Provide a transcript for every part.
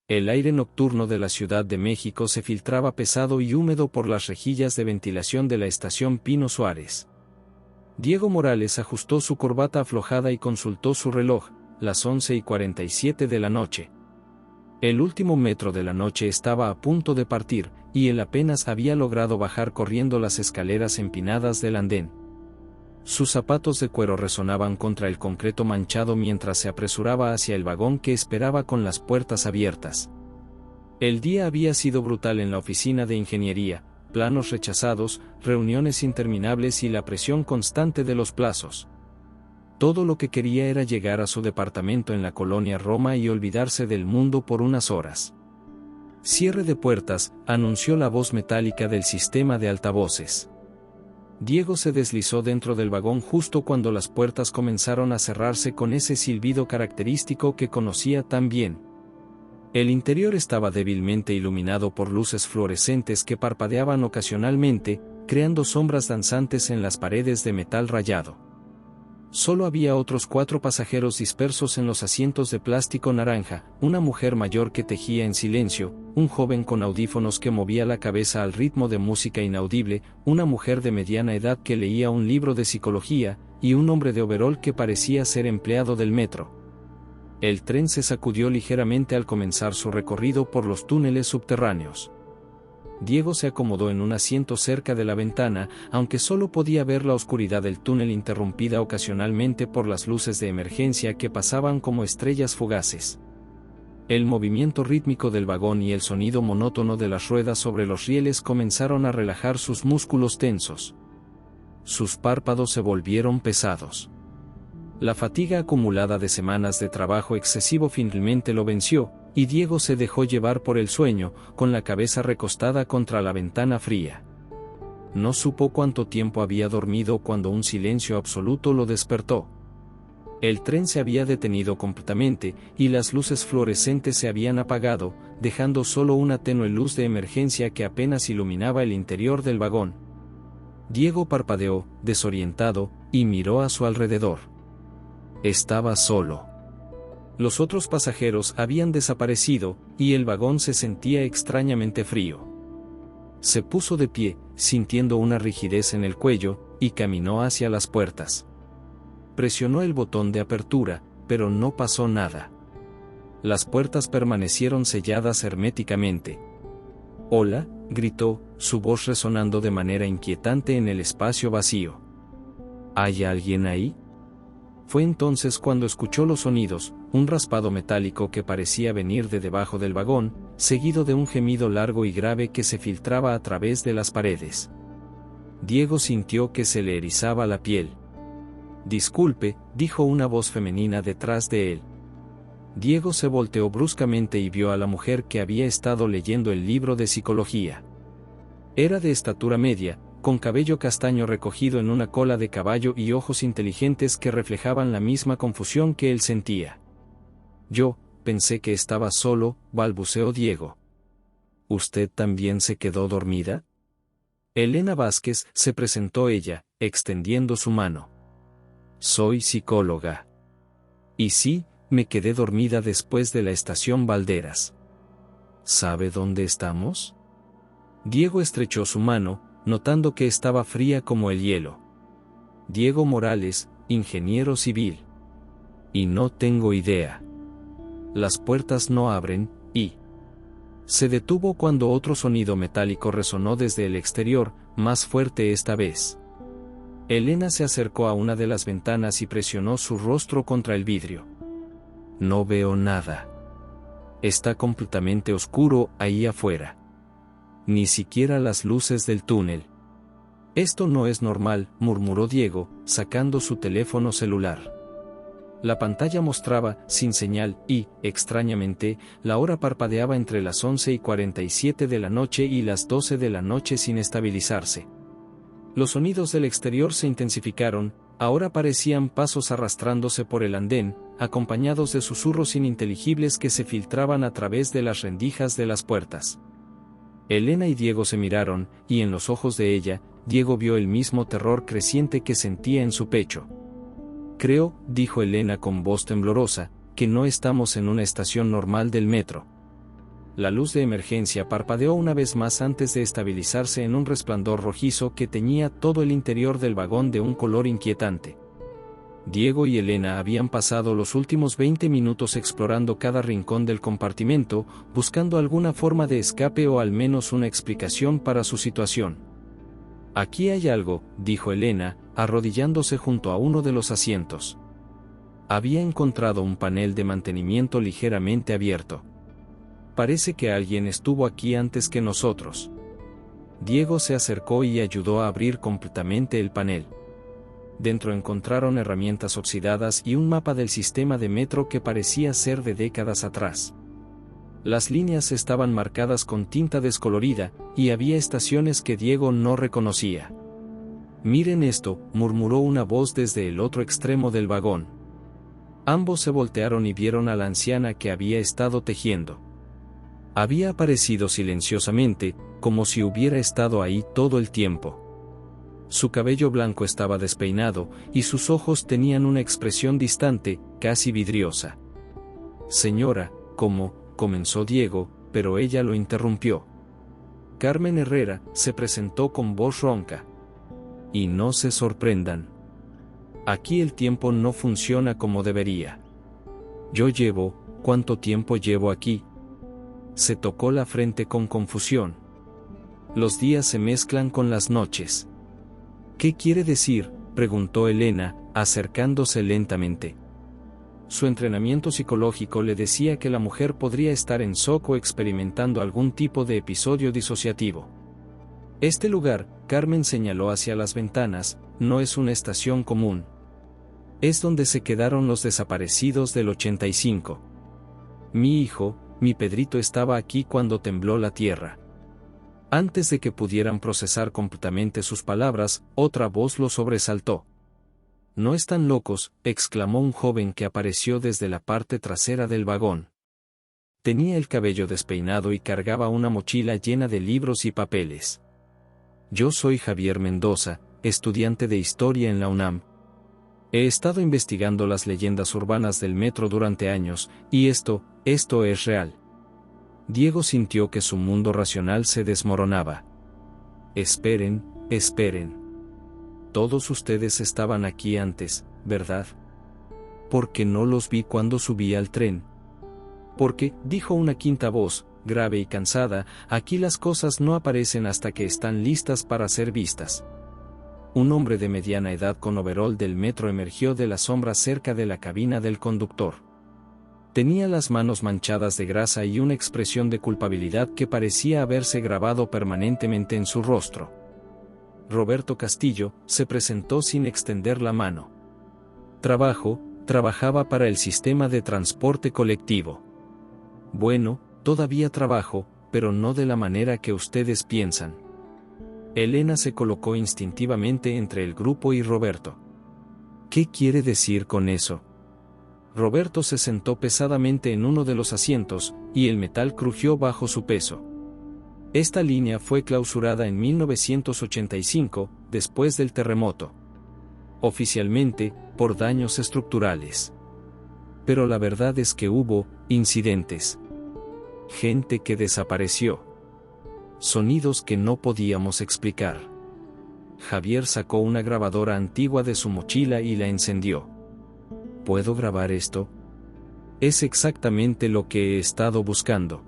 El aire nocturno de la Ciudad de México se filtraba pesado y húmedo por las rejillas de ventilación de la estación Pino Suárez. Diego Morales ajustó su corbata aflojada y consultó su reloj, las 11:47 de la noche. El último metro de la noche estaba a punto de partir, y él apenas había logrado bajar corriendo las escaleras empinadas del andén. Sus zapatos de cuero resonaban contra el concreto manchado mientras se apresuraba hacia el vagón que esperaba con las puertas abiertas. El día había sido brutal en la oficina de ingeniería, planos rechazados, reuniones interminables y la presión constante de los plazos. Todo lo que quería era llegar a su departamento en la colonia Roma y olvidarse del mundo por unas horas. Cierre de puertas, anunció la voz metálica del sistema de altavoces. Diego se deslizó dentro del vagón justo cuando las puertas comenzaron a cerrarse con ese silbido característico que conocía tan bien. El interior estaba débilmente iluminado por luces fluorescentes que parpadeaban ocasionalmente, creando sombras danzantes en las paredes de metal rayado. Solo había otros 4 pasajeros dispersos en los asientos de plástico naranja, una mujer mayor que tejía en silencio, un joven con audífonos que movía la cabeza al ritmo de música inaudible, una mujer de mediana edad que leía un libro de psicología, y un hombre de overol que parecía ser empleado del metro. El tren se sacudió ligeramente al comenzar su recorrido por los túneles subterráneos. Diego se acomodó en un asiento cerca de la ventana, aunque solo podía ver la oscuridad del túnel interrumpida ocasionalmente por las luces de emergencia que pasaban como estrellas fugaces. El movimiento rítmico del vagón y el sonido monótono de las ruedas sobre los rieles comenzaron a relajar sus músculos tensos. Sus párpados se volvieron pesados. La fatiga acumulada de semanas de trabajo excesivo finalmente lo venció, y Diego se dejó llevar por el sueño, con la cabeza recostada contra la ventana fría. No supo cuánto tiempo había dormido cuando un silencio absoluto lo despertó. El tren se había detenido completamente, y las luces fluorescentes se habían apagado, dejando solo una tenue luz de emergencia que apenas iluminaba el interior del vagón. Diego parpadeó, desorientado, y miró a su alrededor. Estaba solo. Los otros pasajeros habían desaparecido, y el vagón se sentía extrañamente frío. Se puso de pie, sintiendo una rigidez en el cuello, y caminó hacia las puertas. Presionó el botón de apertura, pero no pasó nada. Las puertas permanecieron selladas herméticamente. «Hola», gritó, su voz resonando de manera inquietante en el espacio vacío. «¿Hay alguien ahí?». Fue entonces cuando escuchó los sonidos, un raspado metálico que parecía venir de debajo del vagón, seguido de un gemido largo y grave que se filtraba a través de las paredes. Diego sintió que se le erizaba la piel. «Disculpe», dijo una voz femenina detrás de él. Diego se volteó bruscamente y vio a la mujer que había estado leyendo el libro de psicología. Era de estatura media, con cabello castaño recogido en una cola de caballo y ojos inteligentes que reflejaban la misma confusión que él sentía. «Yo pensé que estaba solo», balbuceó Diego. «¿Usted también se quedó dormida?». «Elena Vázquez», se presentó ella, extendiendo su mano. «Soy psicóloga». «Y sí, me quedé dormida después de la estación Valderas». «¿Sabe dónde estamos?». Diego estrechó su mano, notando que estaba fría como el hielo. «Diego Morales, ingeniero civil». «Y no tengo idea». «Las puertas no abren, y...». Se detuvo cuando otro sonido metálico resonó desde el exterior, más fuerte esta vez. Elena se acercó a una de las ventanas y presionó su rostro contra el vidrio. «No veo nada. Está completamente oscuro ahí afuera. Ni siquiera las luces del túnel». «Esto no es normal», murmuró Diego, sacando su teléfono celular. La pantalla mostraba, sin señal, y, extrañamente, la hora parpadeaba entre las 11:47 de la noche y las 12 de la noche sin estabilizarse. Los sonidos del exterior se intensificaron, ahora parecían pasos arrastrándose por el andén, acompañados de susurros ininteligibles que se filtraban a través de las rendijas de las puertas. Elena y Diego se miraron, y en los ojos de ella, Diego vio el mismo terror creciente que sentía en su pecho. «Creo», dijo Elena con voz temblorosa, «que no estamos en una estación normal del metro». La luz de emergencia parpadeó una vez más antes de estabilizarse en un resplandor rojizo que teñía todo el interior del vagón de un color inquietante. Diego y Elena habían pasado los últimos 20 minutos explorando cada rincón del compartimento, buscando alguna forma de escape o al menos una explicación para su situación. «Aquí hay algo», dijo Elena, arrodillándose junto a uno de los asientos. Había encontrado un panel de mantenimiento ligeramente abierto. «Parece que alguien estuvo aquí antes que nosotros». Diego se acercó y ayudó a abrir completamente el panel. Dentro encontraron herramientas oxidadas y un mapa del sistema de metro que parecía ser de décadas atrás. Las líneas estaban marcadas con tinta descolorida, y había estaciones que Diego no reconocía. «Miren esto», murmuró una voz desde el otro extremo del vagón. Ambos se voltearon y vieron a la anciana que había estado tejiendo. Había aparecido silenciosamente, como si hubiera estado ahí todo el tiempo. Su cabello blanco estaba despeinado, y sus ojos tenían una expresión distante, casi vidriosa. «Señora», comenzó Diego, pero ella lo interrumpió. «Carmen Herrera», se presentó con voz ronca. «Y no se sorprendan. Aquí el tiempo no funciona como debería. ¿Cuánto tiempo llevo aquí?» Se tocó la frente con confusión. «Los días se mezclan con las noches». «¿Qué quiere decir?», preguntó Elena, acercándose lentamente. Su entrenamiento psicológico le decía que la mujer podría estar en shock o experimentando algún tipo de episodio disociativo. «Este lugar», Carmen señaló hacia las ventanas, «no es una estación común. Es donde se quedaron los desaparecidos del 85. Mi hijo, mi Pedrito, estaba aquí cuando tembló la tierra». Antes de que pudieran procesar completamente sus palabras, otra voz lo sobresaltó. «No están locos», exclamó un joven que apareció desde la parte trasera del vagón. Tenía el cabello despeinado y cargaba una mochila llena de libros y papeles. «Yo soy Javier Mendoza, estudiante de Historia en la UNAM. He estado investigando las leyendas urbanas del metro durante años, y esto es real». Diego sintió que su mundo racional se desmoronaba. «Esperen. Todos ustedes estaban aquí antes, ¿verdad? ¿Por qué no los vi cuando subí al tren?» «Porque», dijo una quinta voz, grave y cansada, «aquí las cosas no aparecen hasta que están listas para ser vistas». Un hombre de mediana edad con overol del metro emergió de la sombra cerca de la cabina del conductor. Tenía las manos manchadas de grasa y una expresión de culpabilidad que parecía haberse grabado permanentemente en su rostro. Roberto Castillo, se presentó sin extender la mano. Trabajaba para el sistema de transporte colectivo». «Bueno, todavía trabajo, pero no de la manera que ustedes piensan». Elena se colocó instintivamente entre el grupo y Roberto. «¿Qué quiere decir con eso?». Roberto se sentó pesadamente en uno de los asientos, y el metal crujió bajo su peso. «Esta línea fue clausurada en 1985, después del terremoto. Oficialmente, por daños estructurales. Pero la verdad es que hubo incidentes. Gente que desapareció. Sonidos que no podíamos explicar». Javier sacó una grabadora antigua de su mochila y la encendió. «¿Puedo grabar esto? Es exactamente lo que he estado buscando».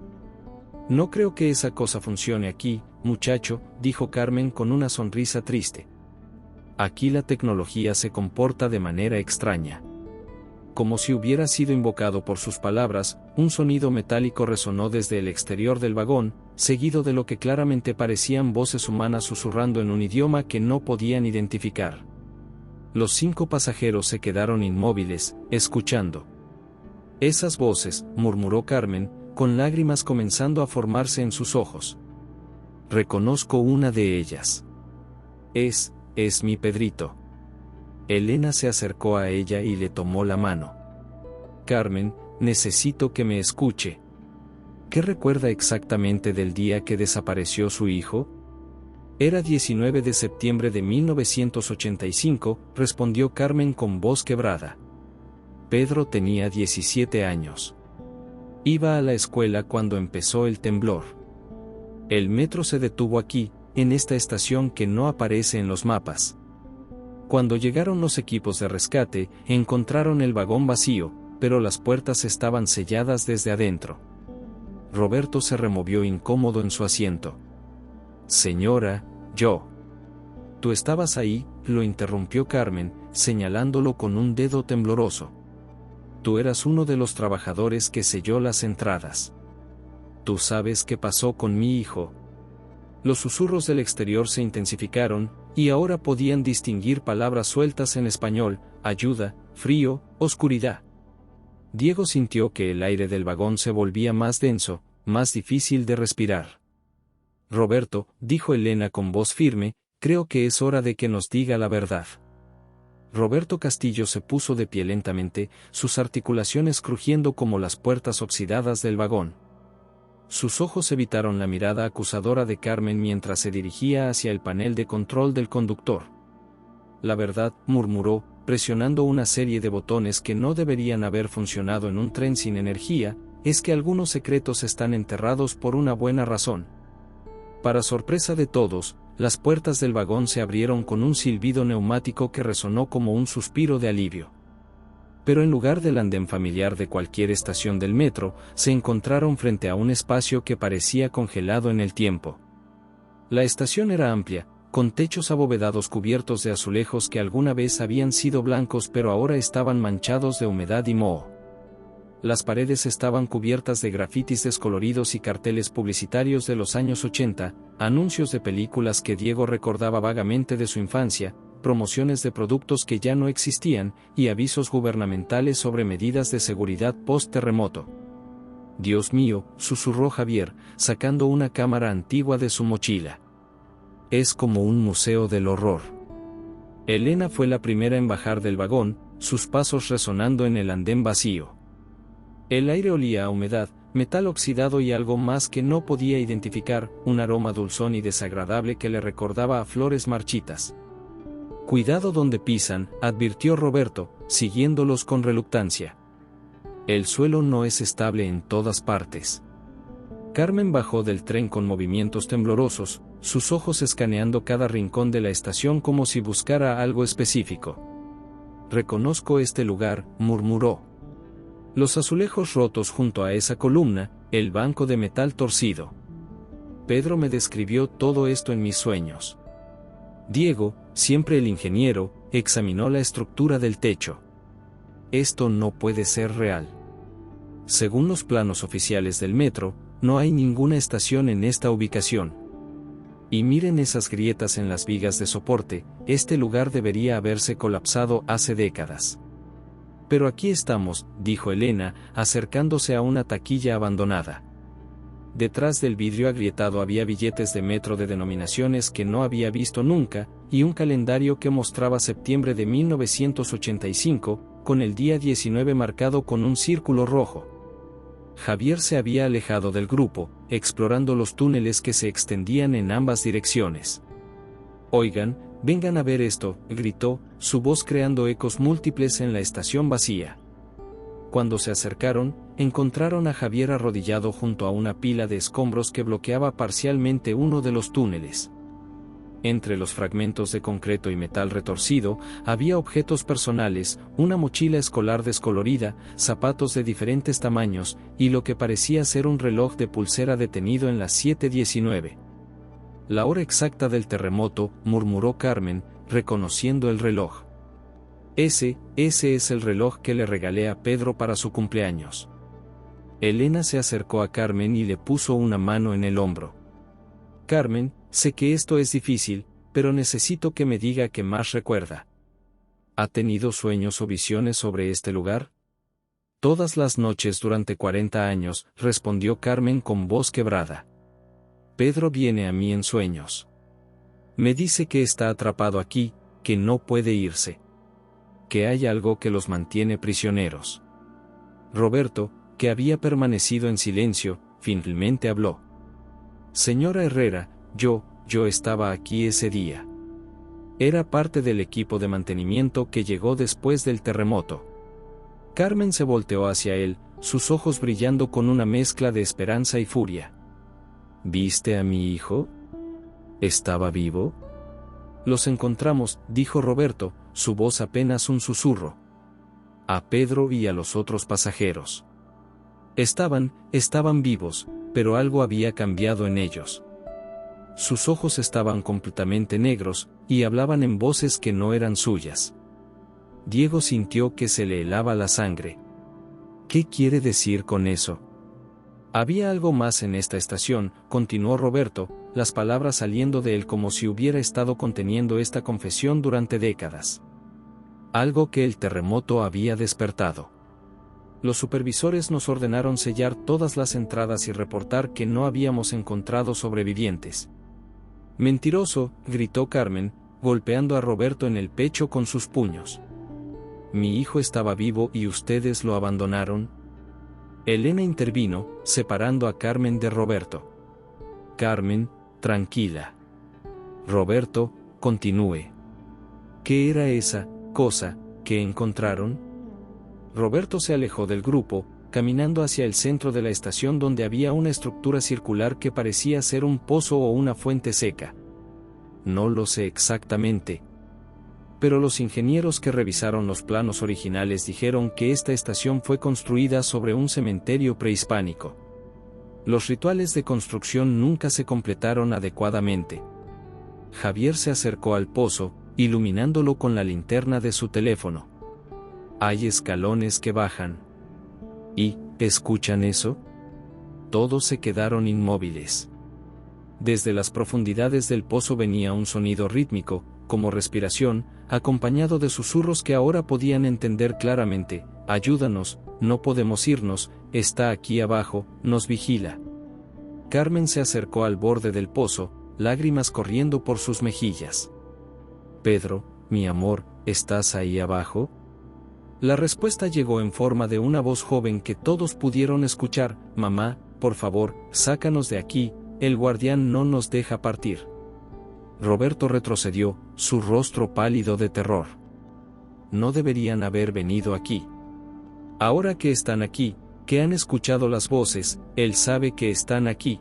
«No creo que esa cosa funcione aquí, muchacho», dijo Carmen con una sonrisa triste. «Aquí la tecnología se comporta de manera extraña». Como si hubiera sido invocado por sus palabras, un sonido metálico resonó desde el exterior del vagón, seguido de lo que claramente parecían voces humanas susurrando en un idioma que no podían identificar. Los 5 pasajeros se quedaron inmóviles, escuchando. «Esas voces», murmuró Carmen, con lágrimas comenzando a formarse en sus ojos. «Reconozco una de ellas. Es mi Pedrito». Elena se acercó a ella y le tomó la mano. «Carmen, necesito que me escuche. ¿Qué recuerda exactamente del día que desapareció su hijo?» «Era 19 de septiembre de 1985, respondió Carmen con voz quebrada. Pedro tenía 17 años. Iba a la escuela cuando empezó el temblor. El metro se detuvo aquí, en esta estación que no aparece en los mapas. Cuando llegaron los equipos de rescate, encontraron el vagón vacío, pero las puertas estaban selladas desde adentro. Roberto se removió incómodo en su asiento. Señora, yo. ¿Tú estabas ahí?, lo interrumpió Carmen, señalándolo con un dedo tembloroso. Tú eras uno de los trabajadores que selló las entradas. ¿Tú sabes qué pasó con mi hijo? Los susurros del exterior se intensificaron, y ahora podían distinguir palabras sueltas en español: ayuda, frío, oscuridad. Diego sintió que el aire del vagón se volvía más denso, más difícil de respirar. Roberto, dijo Elena con voz firme, creo que es hora de que nos diga la verdad. Roberto Castillo se puso de pie lentamente, sus articulaciones crujiendo como las puertas oxidadas del vagón. Sus ojos evitaron la mirada acusadora de Carmen mientras se dirigía hacia el panel de control del conductor. La verdad, murmuró, presionando una serie de botones que no deberían haber funcionado en un tren sin energía, es que algunos secretos están enterrados por una buena razón. Para sorpresa de todos, las puertas del vagón se abrieron con un silbido neumático que resonó como un suspiro de alivio. Pero en lugar del andén familiar de cualquier estación del metro, se encontraron frente a un espacio que parecía congelado en el tiempo. La estación era amplia, con techos abovedados cubiertos de azulejos que alguna vez habían sido blancos pero ahora estaban manchados de humedad y moho. Las paredes estaban cubiertas de grafitis descoloridos y carteles publicitarios de los años 80, anuncios de películas que Diego recordaba vagamente de su infancia, promociones de productos que ya no existían, y avisos gubernamentales sobre medidas de seguridad post-terremoto. Dios mío, susurró Javier, sacando una cámara antigua de su mochila. Es como un museo del horror. Elena fue la primera en bajar del vagón, sus pasos resonando en el andén vacío. El aire olía a humedad, metal oxidado y algo más que no podía identificar, un aroma dulzón y desagradable que le recordaba a flores marchitas. Cuidado donde pisan, advirtió Roberto, siguiéndolos con reluctancia. El suelo no es estable en todas partes. Carmen bajó del tren con movimientos temblorosos, sus ojos escaneando cada rincón de la estación como si buscara algo específico. Reconozco este lugar, murmuró. Los azulejos rotos junto a esa columna, el banco de metal torcido. Pedro me describió todo esto en mis sueños. Diego, siempre el ingeniero, examinó la estructura del techo. Esto no puede ser real. Según los planos oficiales del metro, no hay ninguna estación en esta ubicación. Y miren esas grietas en las vigas de soporte, este lugar debería haberse colapsado hace décadas. Pero aquí estamos, dijo Elena, acercándose a una taquilla abandonada. Detrás del vidrio agrietado había billetes de metro de denominaciones que no había visto nunca, y un calendario que mostraba septiembre de 1985, con el día 19 marcado con un círculo rojo. Javier se había alejado del grupo, explorando los túneles que se extendían en ambas direcciones. Oigan, vengan a ver esto, gritó, su voz creando ecos múltiples en la estación vacía. Cuando se acercaron, encontraron a Javier arrodillado junto a una pila de escombros que bloqueaba parcialmente uno de los túneles. Entre los fragmentos de concreto y metal retorcido, había objetos personales, una mochila escolar descolorida, zapatos de diferentes tamaños, y lo que parecía ser un reloj de pulsera detenido en las 7:19. La hora exacta del terremoto, murmuró Carmen, reconociendo el reloj. Ese es el reloj que le regalé a Pedro para su cumpleaños. Elena se acercó a Carmen y le puso una mano en el hombro. Carmen, sé que esto es difícil, pero necesito que me diga qué más recuerda. ¿Ha tenido sueños o visiones sobre este lugar? Todas las noches durante 40 años, respondió Carmen con voz quebrada. Pedro viene a mí en sueños. Me dice que está atrapado aquí, que no puede irse. Que hay algo que los mantiene prisioneros. Roberto, que había permanecido en silencio, finalmente habló. Señora Herrera, yo estaba aquí ese día. Era parte del equipo de mantenimiento que llegó después del terremoto. Carmen se volteó hacia él, sus ojos brillando con una mezcla de esperanza y furia. ¿Viste a mi hijo? ¿Estaba vivo? Los encontramos, dijo Roberto, su voz apenas un susurro. A Pedro y a los otros pasajeros. Estaban vivos, pero algo había cambiado en ellos. Sus ojos estaban completamente negros, y hablaban en voces que no eran suyas. Diego sintió que se le helaba la sangre. ¿Qué quiere decir con eso? Había algo más en esta estación, continuó Roberto, las palabras saliendo de él como si hubiera estado conteniendo esta confesión durante décadas. Algo que el terremoto había despertado. Los supervisores nos ordenaron sellar todas las entradas y reportar que no habíamos encontrado sobrevivientes. Mentiroso, gritó Carmen, golpeando a Roberto en el pecho con sus puños. Mi hijo estaba vivo y ustedes lo abandonaron. Elena intervino, separando a Carmen de Roberto. Carmen, tranquila. Roberto, continúe. ¿Qué era esa cosa que encontraron? Roberto se alejó del grupo, caminando hacia el centro de la estación donde había una estructura circular que parecía ser un pozo o una fuente seca. No lo sé exactamente. Pero los ingenieros que revisaron los planos originales dijeron que esta estación fue construida sobre un cementerio prehispánico. Los rituales de construcción nunca se completaron adecuadamente. Javier se acercó al pozo, iluminándolo con la linterna de su teléfono. Hay escalones que bajan. ¿Y escuchan eso? Todos se quedaron inmóviles. Desde las profundidades del pozo venía un sonido rítmico, como respiración, acompañado de susurros que ahora podían entender claramente. Ayúdanos, no podemos irnos, está aquí abajo, nos vigila. Carmen se acercó al borde del pozo, lágrimas corriendo por sus mejillas. Pedro, mi amor, ¿estás ahí abajo? La respuesta llegó en forma de una voz joven que todos pudieron escuchar. Mamá, por favor, sácanos de aquí, el guardián no nos deja partir. Roberto retrocedió, su rostro pálido de terror. No deberían haber venido aquí. Ahora que están aquí, que han escuchado las voces, él sabe que están aquí.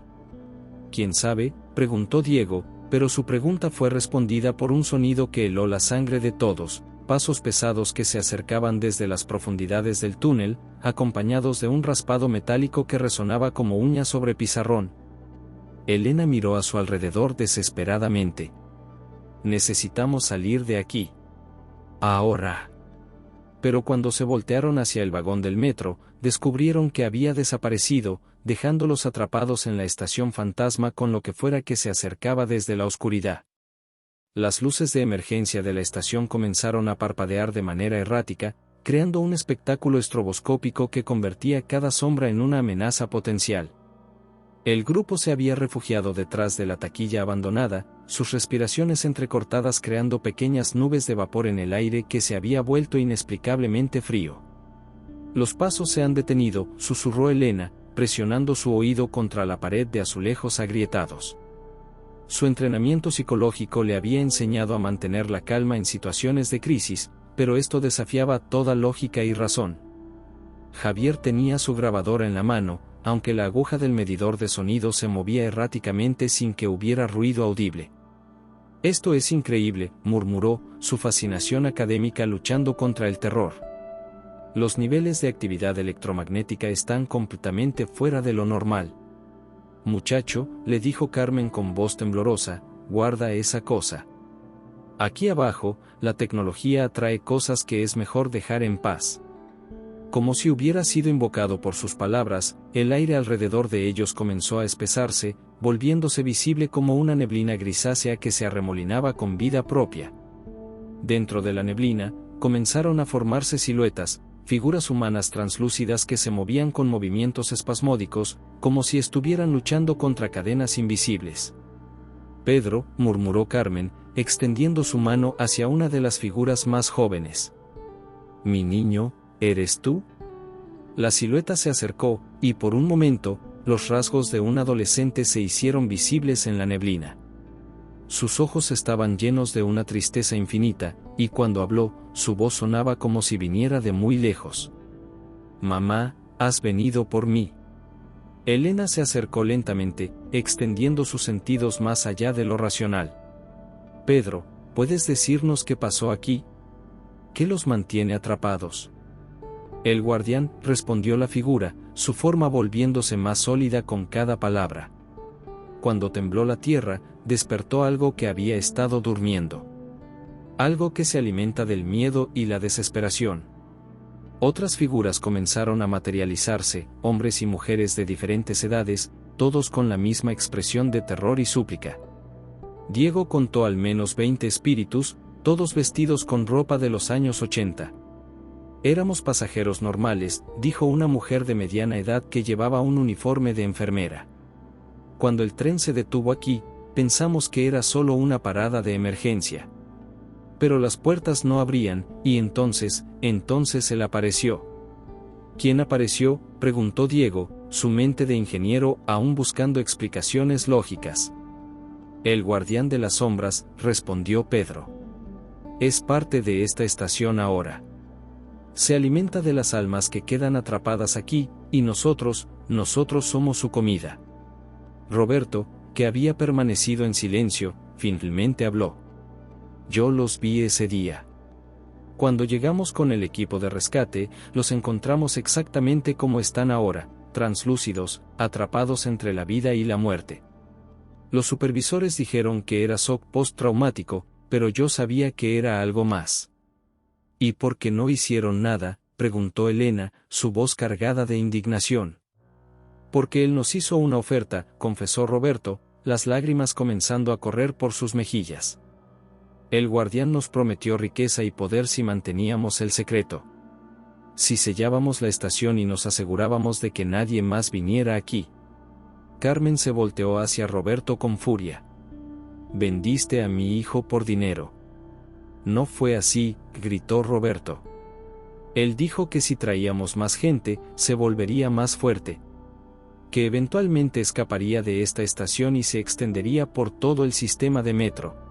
¿Quién sabe?, preguntó Diego, pero su pregunta fue respondida por un sonido que heló la sangre de todos, pasos pesados que se acercaban desde las profundidades del túnel, acompañados de un raspado metálico que resonaba como uña sobre pizarrón. Elena miró a su alrededor desesperadamente. Necesitamos salir de aquí. Ahora. Pero cuando se voltearon hacia el vagón del metro, descubrieron que había desaparecido, dejándolos atrapados en la estación fantasma con lo que fuera que se acercaba desde la oscuridad. Las luces de emergencia de la estación comenzaron a parpadear de manera errática, creando un espectáculo estroboscópico que convertía cada sombra en una amenaza potencial. El grupo se había refugiado detrás de la taquilla abandonada, sus respiraciones entrecortadas creando pequeñas nubes de vapor en el aire que se había vuelto inexplicablemente frío. Los pasos se han detenido, susurró Elena, presionando su oído contra la pared de azulejos agrietados. Su entrenamiento psicológico le había enseñado a mantener la calma en situaciones de crisis, pero esto desafiaba toda lógica y razón. Javier tenía su grabadora en la mano, aunque la aguja del medidor de sonido se movía erráticamente sin que hubiera ruido audible. Esto es increíble, murmuró, su fascinación académica luchando contra el terror. Los niveles de actividad electromagnética están completamente fuera de lo normal. Muchacho, le dijo Carmen con voz temblorosa, guarda esa cosa. Aquí abajo, la tecnología atrae cosas que es mejor dejar en paz. Como si hubiera sido invocado por sus palabras, el aire alrededor de ellos comenzó a espesarse, volviéndose visible como una neblina grisácea que se arremolinaba con vida propia. Dentro de la neblina, comenzaron a formarse siluetas, figuras humanas translúcidas que se movían con movimientos espasmódicos, como si estuvieran luchando contra cadenas invisibles. Pedro, murmuró Carmen, extendiendo su mano hacia una de las figuras más jóvenes. Mi niño, ¿eres tú? La silueta se acercó, y por un momento, los rasgos de un adolescente se hicieron visibles en la neblina. Sus ojos estaban llenos de una tristeza infinita, y cuando habló, su voz sonaba como si viniera de muy lejos. Mamá, has venido por mí. Elena se acercó lentamente, extendiendo sus sentidos más allá de lo racional. Pedro, ¿puedes decirnos qué pasó aquí? ¿Qué los mantiene atrapados? El guardián, respondió la figura, su forma volviéndose más sólida con cada palabra. Cuando tembló la tierra, despertó algo que había estado durmiendo. Algo que se alimenta del miedo y la desesperación. Otras figuras comenzaron a materializarse, hombres y mujeres de diferentes edades, todos con la misma expresión de terror y súplica. Diego contó al menos 20 espíritus, todos vestidos con ropa de los años 80. Éramos pasajeros normales, dijo una mujer de mediana edad que llevaba un uniforme de enfermera. Cuando el tren se detuvo aquí, pensamos que era solo una parada de emergencia. Pero las puertas no abrían, y entonces él apareció. ¿Quién apareció?, preguntó Diego, su mente de ingeniero aún buscando explicaciones lógicas. El guardián de las sombras, respondió Pedro. Es parte de esta estación ahora. Se alimenta de las almas que quedan atrapadas aquí, y nosotros somos su comida. Roberto, que había permanecido en silencio, finalmente habló. Yo los vi ese día. Cuando llegamos con el equipo de rescate, los encontramos exactamente como están ahora, translúcidos, atrapados entre la vida y la muerte. Los supervisores dijeron que era shock postraumático, pero yo sabía que era algo más. ¿Y por qué no hicieron nada?, preguntó Elena, su voz cargada de indignación. Porque él nos hizo una oferta, confesó Roberto, las lágrimas comenzando a correr por sus mejillas. El guardián nos prometió riqueza y poder si manteníamos el secreto. Si sellábamos la estación y nos asegurábamos de que nadie más viniera aquí. Carmen se volteó hacia Roberto con furia. Vendiste a mi hijo por dinero. No fue así, gritó Roberto. Él dijo que si traíamos más gente, se volvería más fuerte. Que eventualmente escaparía de esta estación y se extendería por todo el sistema de metro.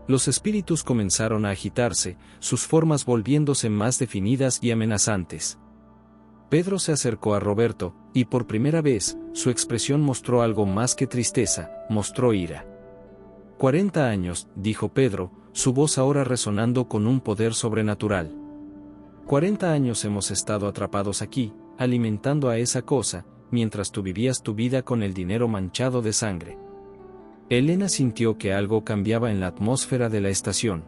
Los espíritus comenzaron a agitarse, sus formas volviéndose más definidas y amenazantes. Pedro se acercó a Roberto, y por primera vez, su expresión mostró algo más que tristeza, mostró ira. 40 años, dijo Pedro, su voz ahora resonando con un poder sobrenatural. 40 años hemos estado atrapados aquí, alimentando a esa cosa, mientras tú vivías tu vida con el dinero manchado de sangre. Elena sintió que algo cambiaba en la atmósfera de la estación.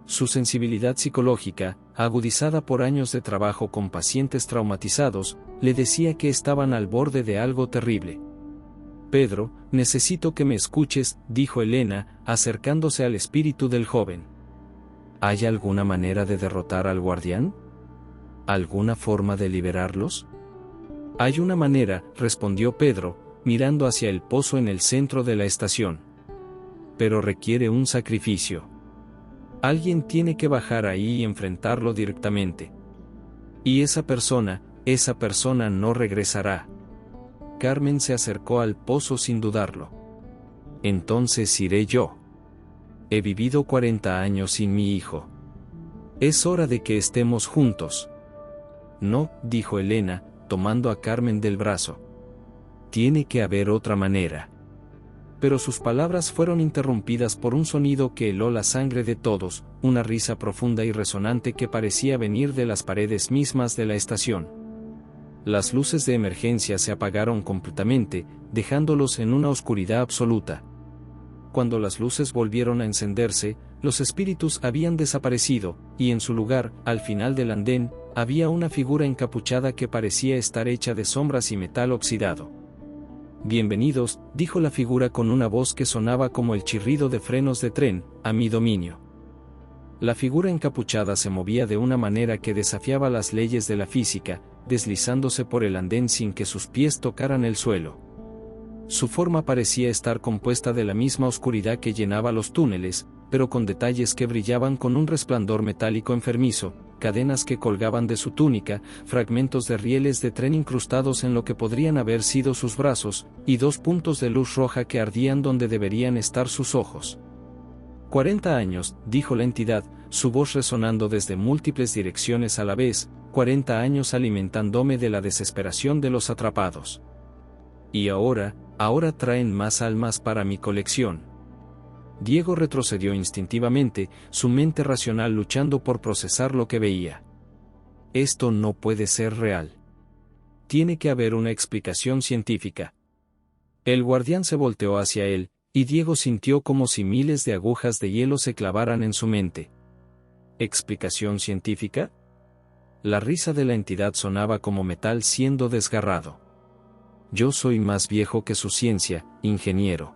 Su sensibilidad psicológica, agudizada por años de trabajo con pacientes traumatizados, le decía que estaban al borde de algo terrible. Pedro, necesito que me escuches, dijo Elena, acercándose al espíritu del joven. ¿Hay alguna manera de derrotar al guardián? ¿Alguna forma de liberarlos? Hay una manera, respondió Pedro, mirando hacia el pozo en el centro de la estación. Pero requiere un sacrificio. Alguien tiene que bajar ahí y enfrentarlo directamente. Y esa persona no regresará. Carmen se acercó al pozo sin dudarlo. Entonces iré yo. He vivido 40 años sin mi hijo. Es hora de que estemos juntos. No, dijo Elena, tomando a Carmen del brazo. Tiene que haber otra manera. Pero sus palabras fueron interrumpidas por un sonido que heló la sangre de todos, una risa profunda y resonante que parecía venir de las paredes mismas de la estación. Las luces de emergencia se apagaron completamente, dejándolos en una oscuridad absoluta. Cuando las luces volvieron a encenderse, los espíritus habían desaparecido, y en su lugar, al final del andén, había una figura encapuchada que parecía estar hecha de sombras y metal oxidado. Bienvenidos, dijo la figura con una voz que sonaba como el chirrido de frenos de tren, a mi dominio. La figura encapuchada se movía de una manera que desafiaba las leyes de la física, deslizándose por el andén sin que sus pies tocaran el suelo. Su forma parecía estar compuesta de la misma oscuridad que llenaba los túneles, pero con detalles que brillaban con un resplandor metálico enfermizo, cadenas que colgaban de su túnica, fragmentos de rieles de tren incrustados en lo que podrían haber sido sus brazos, y 2 puntos de luz roja que ardían donde deberían estar sus ojos. 40 años, dijo la entidad, su voz resonando desde múltiples direcciones a la vez, 40 años alimentándome de la desesperación de los atrapados. Y ahora traen más almas para mi colección. Diego retrocedió instintivamente, su mente racional luchando por procesar lo que veía. Esto no puede ser real. Tiene que haber una explicación científica. El guardián se volteó hacia él, y Diego sintió como si miles de agujas de hielo se clavaran en su mente. ¿Explicación científica? La risa de la entidad sonaba como metal siendo desgarrado. Yo soy más viejo que su ciencia, ingeniero.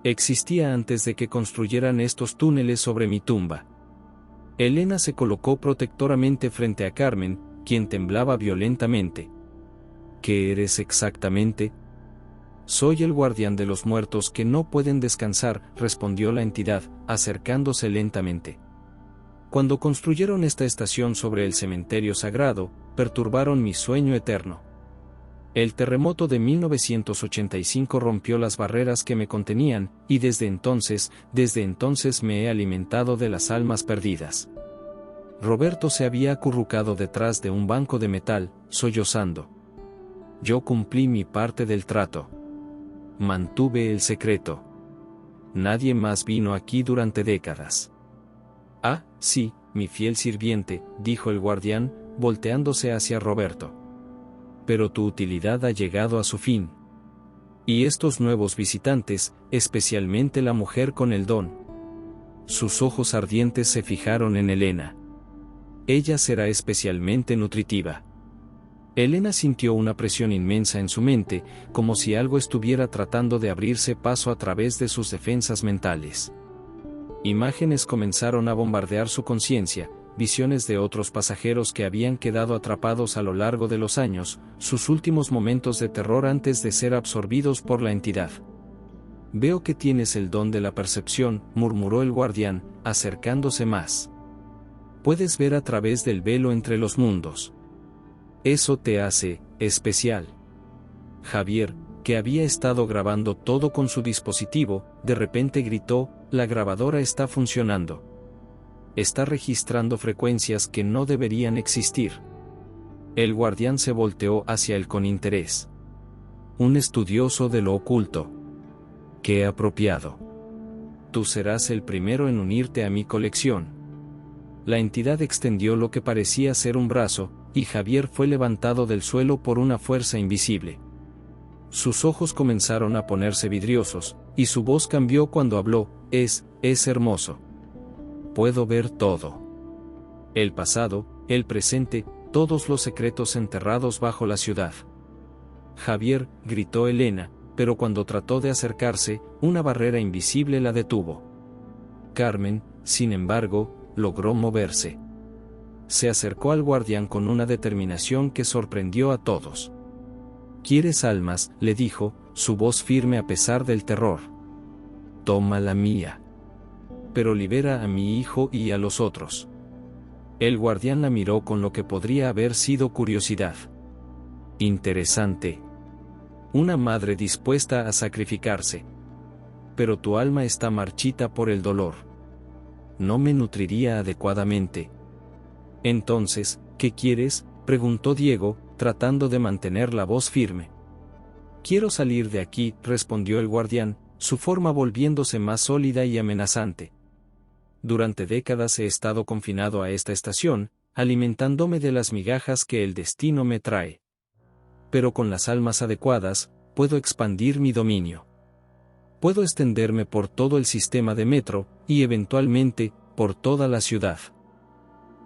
Existía antes de que construyeran estos túneles sobre mi tumba. Elena se colocó protectoramente frente a Carmen, quien temblaba violentamente. ¿Qué eres exactamente? Soy el guardián de los muertos que no pueden descansar, respondió la entidad, acercándose lentamente. Cuando construyeron esta estación sobre el cementerio sagrado, perturbaron mi sueño eterno. El terremoto de 1985 rompió las barreras que me contenían, y desde entonces me he alimentado de las almas perdidas. Roberto se había acurrucado detrás de un banco de metal, sollozando. Yo cumplí mi parte del trato. Mantuve el secreto. Nadie más vino aquí durante décadas. Ah, sí, mi fiel sirviente, dijo el guardián, volteándose hacia Roberto. Pero tu utilidad ha llegado a su fin. Y estos nuevos visitantes, especialmente la mujer con el don. Sus ojos ardientes se fijaron en Elena. Ella será especialmente nutritiva. Elena sintió una presión inmensa en su mente, como si algo estuviera tratando de abrirse paso a través de sus defensas mentales. Imágenes comenzaron a bombardear su conciencia, visiones de otros pasajeros que habían quedado atrapados a lo largo de los años, sus últimos momentos de terror antes de ser absorbidos por la entidad. Veo que tienes el don de la percepción, murmuró el guardián, acercándose más. Puedes ver a través del velo entre los mundos. Eso te hace especial. Javier, que había estado grabando todo con su dispositivo, de repente gritó, la grabadora está funcionando. Está registrando frecuencias que no deberían existir. El guardián se volteó hacia él con interés. Un estudioso de lo oculto. Qué apropiado. Tú serás el primero en unirte a mi colección. La entidad extendió lo que parecía ser un brazo, y Javier fue levantado del suelo por una fuerza invisible. Sus ojos comenzaron a ponerse vidriosos, y su voz cambió cuando habló, es hermoso. Puedo ver todo. El pasado, el presente, todos los secretos enterrados bajo la ciudad. Javier, gritó Elena, pero cuando trató de acercarse, una barrera invisible la detuvo. Carmen, sin embargo, logró moverse. Se acercó al guardián con una determinación que sorprendió a todos. ¿Quieres almas?, le dijo, su voz firme a pesar del terror. Toma la mía. Pero libera a mi hijo y a los otros. El guardián la miró con lo que podría haber sido curiosidad. Interesante. Una madre dispuesta a sacrificarse. Pero tu alma está marchita por el dolor. No me nutriría adecuadamente. Entonces, ¿qué quieres?, preguntó Diego, tratando de mantener la voz firme. Quiero salir de aquí, respondió el guardián, su forma volviéndose más sólida y amenazante. Durante décadas he estado confinado a esta estación, alimentándome de las migajas que el destino me trae. Pero con las almas adecuadas, puedo expandir mi dominio. Puedo extenderme por todo el sistema de metro, y eventualmente, por toda la ciudad.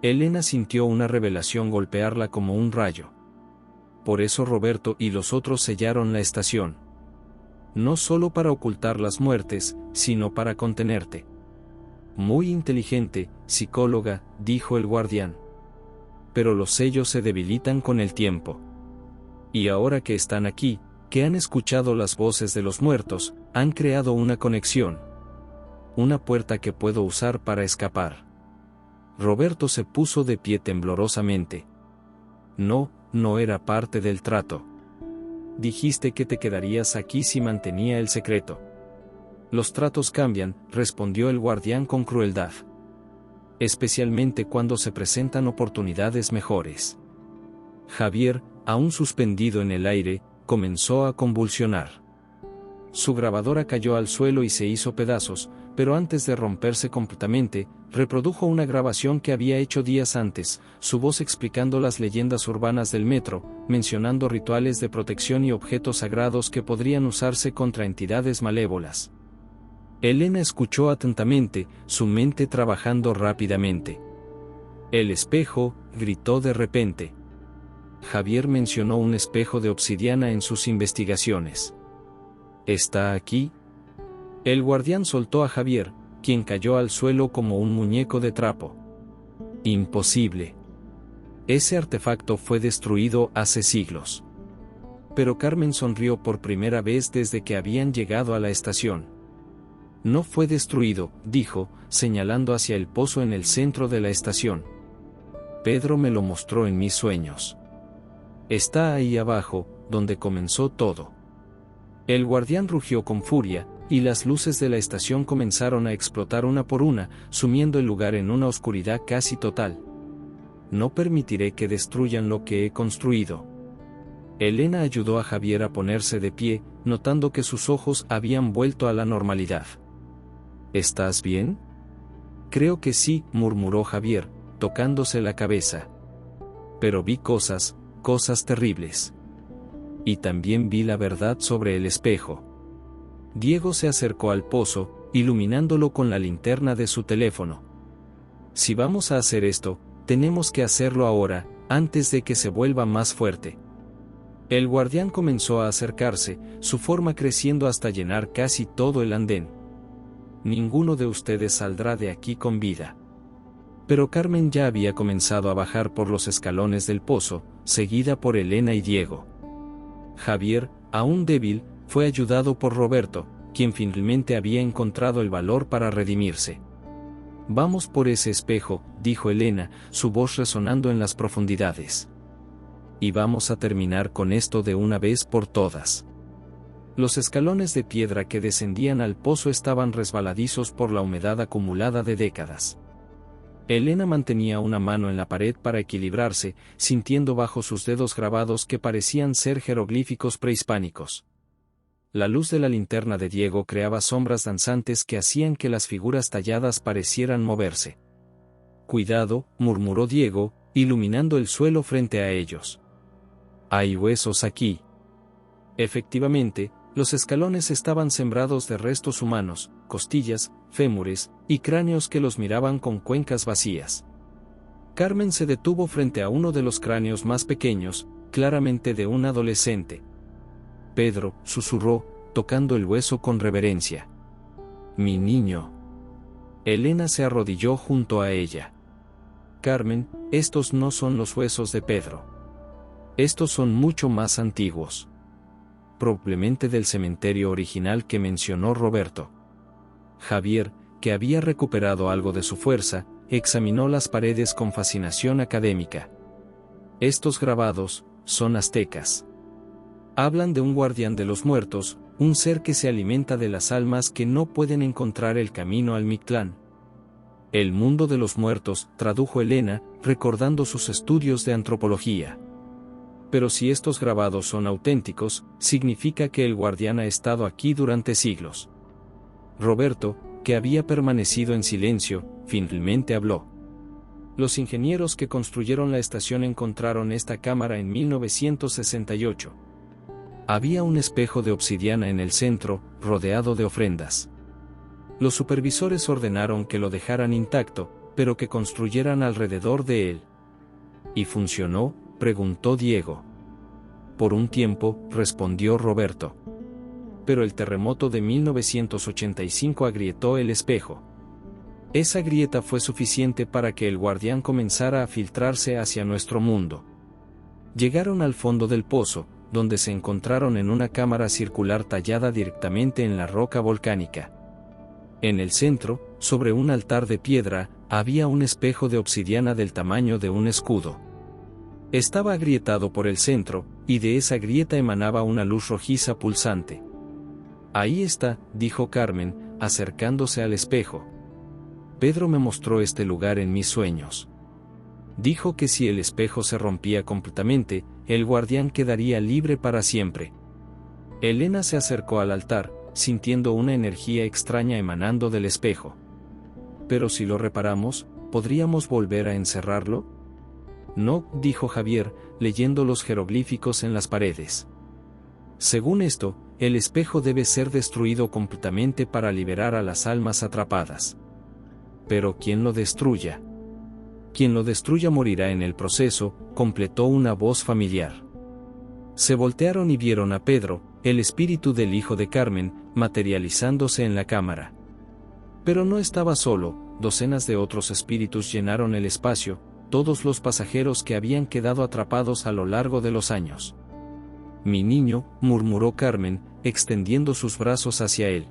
Elena sintió una revelación golpearla como un rayo. Por eso Roberto y los otros sellaron la estación. No solo para ocultar las muertes, sino para contenerte. Muy inteligente, psicóloga, dijo el guardián. Pero los sellos se debilitan con el tiempo. Y ahora que están aquí, que han escuchado las voces de los muertos, han creado una conexión. Una puerta que puedo usar para escapar. Roberto se puso de pie temblorosamente. No era parte del trato. Dijiste que te quedarías aquí si mantenía el secreto. Los tratos cambian, respondió el guardián con crueldad. especialmente cuando se presentan oportunidades mejores. Javier, aún suspendido en el aire, comenzó a convulsionar. Su grabadora cayó al suelo y se hizo pedazos, pero antes de romperse completamente, reprodujo una grabación que había hecho días antes, su voz explicando las leyendas urbanas del metro, mencionando rituales de protección y objetos sagrados que podrían usarse contra entidades malévolas. Elena escuchó atentamente, su mente trabajando rápidamente. «El espejo», gritó de repente. Javier mencionó un espejo de obsidiana en sus investigaciones. «¿Está aquí?» El guardián soltó a Javier, quien cayó al suelo como un muñeco de trapo. «Imposible. Ese artefacto fue destruido hace siglos». Pero Carmen sonrió por primera vez desde que habían llegado a la estación. «No fue destruido», dijo, señalando hacia el pozo en el centro de la estación. «Pedro me lo mostró en mis sueños. Está ahí abajo, donde comenzó todo». El guardián rugió con furia, y las luces de la estación comenzaron a explotar una por una, sumiendo el lugar en una oscuridad casi total. «No permitiré que destruyan lo que he construido». Elena ayudó a Javier a ponerse de pie, notando que sus ojos habían vuelto a la normalidad. «¿Estás bien?» «Creo que sí», murmuró Javier, tocándose la cabeza. «Pero vi cosas terribles. Y también vi la verdad sobre el espejo». Diego se acercó al pozo, iluminándolo con la linterna de su teléfono. «Si vamos a hacer esto, tenemos que hacerlo ahora, antes de que se vuelva más fuerte». El guardián comenzó a acercarse, su forma creciendo hasta llenar casi todo el andén. «Ninguno de ustedes saldrá de aquí con vida». Pero Carmen ya había comenzado a bajar por los escalones del pozo, seguida por Elena y Diego. Javier, aún débil, fue ayudado por Roberto, quien finalmente había encontrado el valor para redimirse. «Vamos por ese espejo», dijo Elena, su voz resonando en las profundidades. «Y vamos a terminar con esto de una vez por todas». Los escalones de piedra que descendían al pozo estaban resbaladizos por la humedad acumulada de décadas. Elena mantenía una mano en la pared para equilibrarse, sintiendo bajo sus dedos grabados que parecían ser jeroglíficos prehispánicos. La luz de la linterna de Diego creaba sombras danzantes que hacían que las figuras talladas parecieran moverse. «Cuidado», murmuró Diego, iluminando el suelo frente a ellos. «Hay huesos aquí». Efectivamente, los escalones estaban sembrados de restos humanos, costillas, fémures, y cráneos que los miraban con cuencas vacías. Carmen se detuvo frente a uno de los cráneos más pequeños, claramente de un adolescente. «Pedro», susurró, tocando el hueso con reverencia. «Mi niño». Elena se arrodilló junto a ella. «Carmen, estos no son los huesos de Pedro. Estos son mucho más antiguos. Probablemente del cementerio original que mencionó Roberto». Javier, que había recuperado algo de su fuerza, examinó las paredes con fascinación académica. «Estos grabados son aztecas. Hablan de un guardián de los muertos, un ser que se alimenta de las almas que no pueden encontrar el camino al Mictlán». «El mundo de los muertos», tradujo Elena, recordando sus estudios de antropología. «Pero si estos grabados son auténticos, significa que el guardián ha estado aquí durante siglos». Roberto, que había permanecido en silencio, finalmente habló. «Los ingenieros que construyeron la estación encontraron esta cámara en 1968. Había un espejo de obsidiana en el centro, rodeado de ofrendas. Los supervisores ordenaron que lo dejaran intacto, pero que construyeran alrededor de él». «¿Y funcionó?», preguntó Diego. «Por un tiempo», respondió Roberto. «Pero el terremoto de 1985 agrietó el espejo. Esa grieta fue suficiente para que el guardián comenzara a filtrarse hacia nuestro mundo». Llegaron al fondo del pozo, donde se encontraron en una cámara circular tallada directamente en la roca volcánica. En el centro, sobre un altar de piedra, había un espejo de obsidiana del tamaño de un escudo. Estaba agrietado por el centro, y de esa grieta emanaba una luz rojiza pulsante. «Ahí está», dijo Carmen, acercándose al espejo. Pedro me mostró este lugar en mis sueños. Dijo que si el espejo se rompía completamente, el guardián quedaría libre para siempre. Elena se acercó al altar, sintiendo una energía extraña emanando del espejo. Pero si lo reparamos, ¿podríamos volver a encerrarlo? No, dijo Javier, leyendo los jeroglíficos en las paredes. Según esto, el espejo debe ser destruido completamente para liberar a las almas atrapadas. Pero quien lo destruya. Quien lo destruya morirá en el proceso, completó una voz familiar. Se voltearon y vieron a Pedro, el espíritu del hijo de Carmen, materializándose en la cámara. Pero no estaba solo, docenas de otros espíritus llenaron el espacio, todos los pasajeros que habían quedado atrapados a lo largo de los años. Mi niño, murmuró Carmen, extendiendo sus brazos hacia él.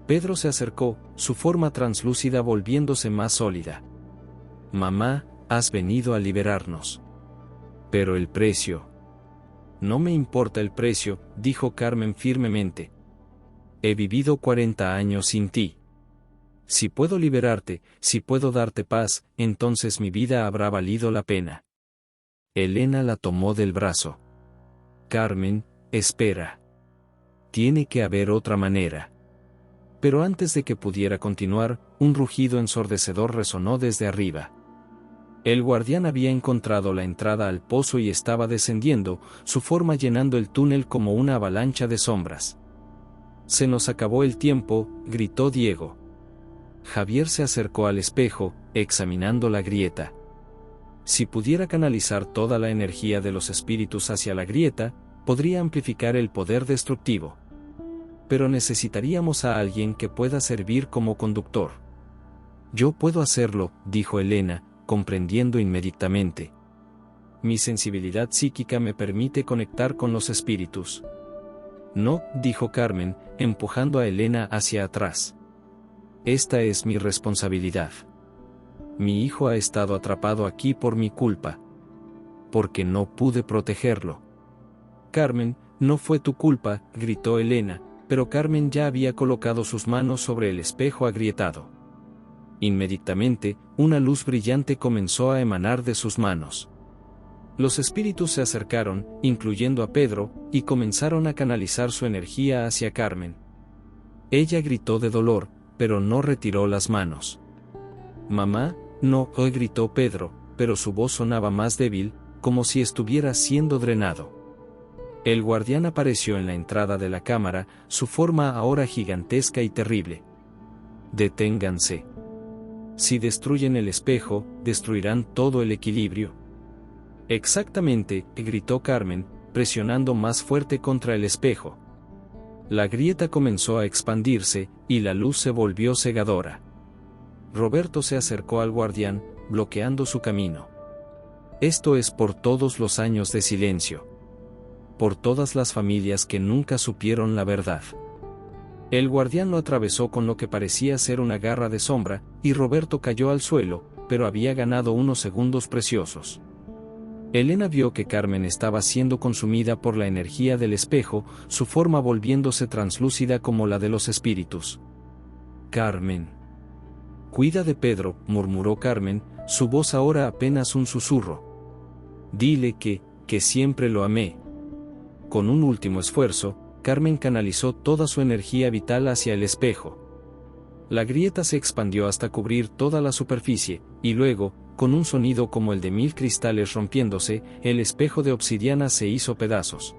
Pedro se acercó, su forma translúcida volviéndose más sólida. Mamá, has venido a liberarnos. Pero el precio. No me importa el precio, dijo Carmen firmemente. He vivido 40 años sin ti. Si puedo liberarte, si puedo darte paz, entonces mi vida habrá valido la pena. Elena la tomó del brazo. Carmen, espera. Tiene que haber otra manera. Pero antes de que pudiera continuar, un rugido ensordecedor resonó desde arriba. El guardián había encontrado la entrada al pozo y estaba descendiendo, su forma llenando el túnel como una avalancha de sombras. Se nos acabó el tiempo, gritó Diego. Javier se acercó al espejo, examinando la grieta. Si pudiera canalizar toda la energía de los espíritus hacia la grieta, podría amplificar el poder destructivo. Pero necesitaríamos a alguien que pueda servir como conductor. Yo puedo hacerlo, dijo Elena, comprendiendo inmediatamente. Mi sensibilidad psíquica me permite conectar con los espíritus. No, dijo Carmen, empujando a Elena hacia atrás. Esta es mi responsabilidad. Mi hijo ha estado atrapado aquí por mi culpa. Porque no pude protegerlo. Carmen, no fue tu culpa, gritó Elena, pero Carmen ya había colocado sus manos sobre el espejo agrietado. Inmediatamente, una luz brillante comenzó a emanar de sus manos. Los espíritus se acercaron, incluyendo a Pedro, y comenzaron a canalizar su energía hacia Carmen. Ella gritó de dolor, pero no retiró las manos. Mamá, no, gritó Pedro, pero su voz sonaba más débil, como si estuviera siendo drenado. El guardián apareció en la entrada de la cámara, su forma ahora gigantesca y terrible. Deténganse. Si destruyen el espejo, destruirán todo el equilibrio. Exactamente, gritó Carmen, presionando más fuerte contra el espejo. La grieta comenzó a expandirse, y la luz se volvió cegadora. Roberto se acercó al guardián, bloqueando su camino. Esto es por todos los años de silencio. Por todas las familias que nunca supieron la verdad. El guardián lo atravesó con lo que parecía ser una garra de sombra, y Roberto cayó al suelo, pero había ganado unos segundos preciosos. Elena vio que Carmen estaba siendo consumida por la energía del espejo, su forma volviéndose translúcida como la de los espíritus. Carmen. Cuida de Pedro, murmuró Carmen, su voz ahora apenas un susurro. Dile que siempre lo amé. Con un último esfuerzo, Carmen canalizó toda su energía vital hacia el espejo. La grieta se expandió hasta cubrir toda la superficie, y luego, con un sonido como el de 1000 cristales rompiéndose, el espejo de obsidiana se hizo pedazos.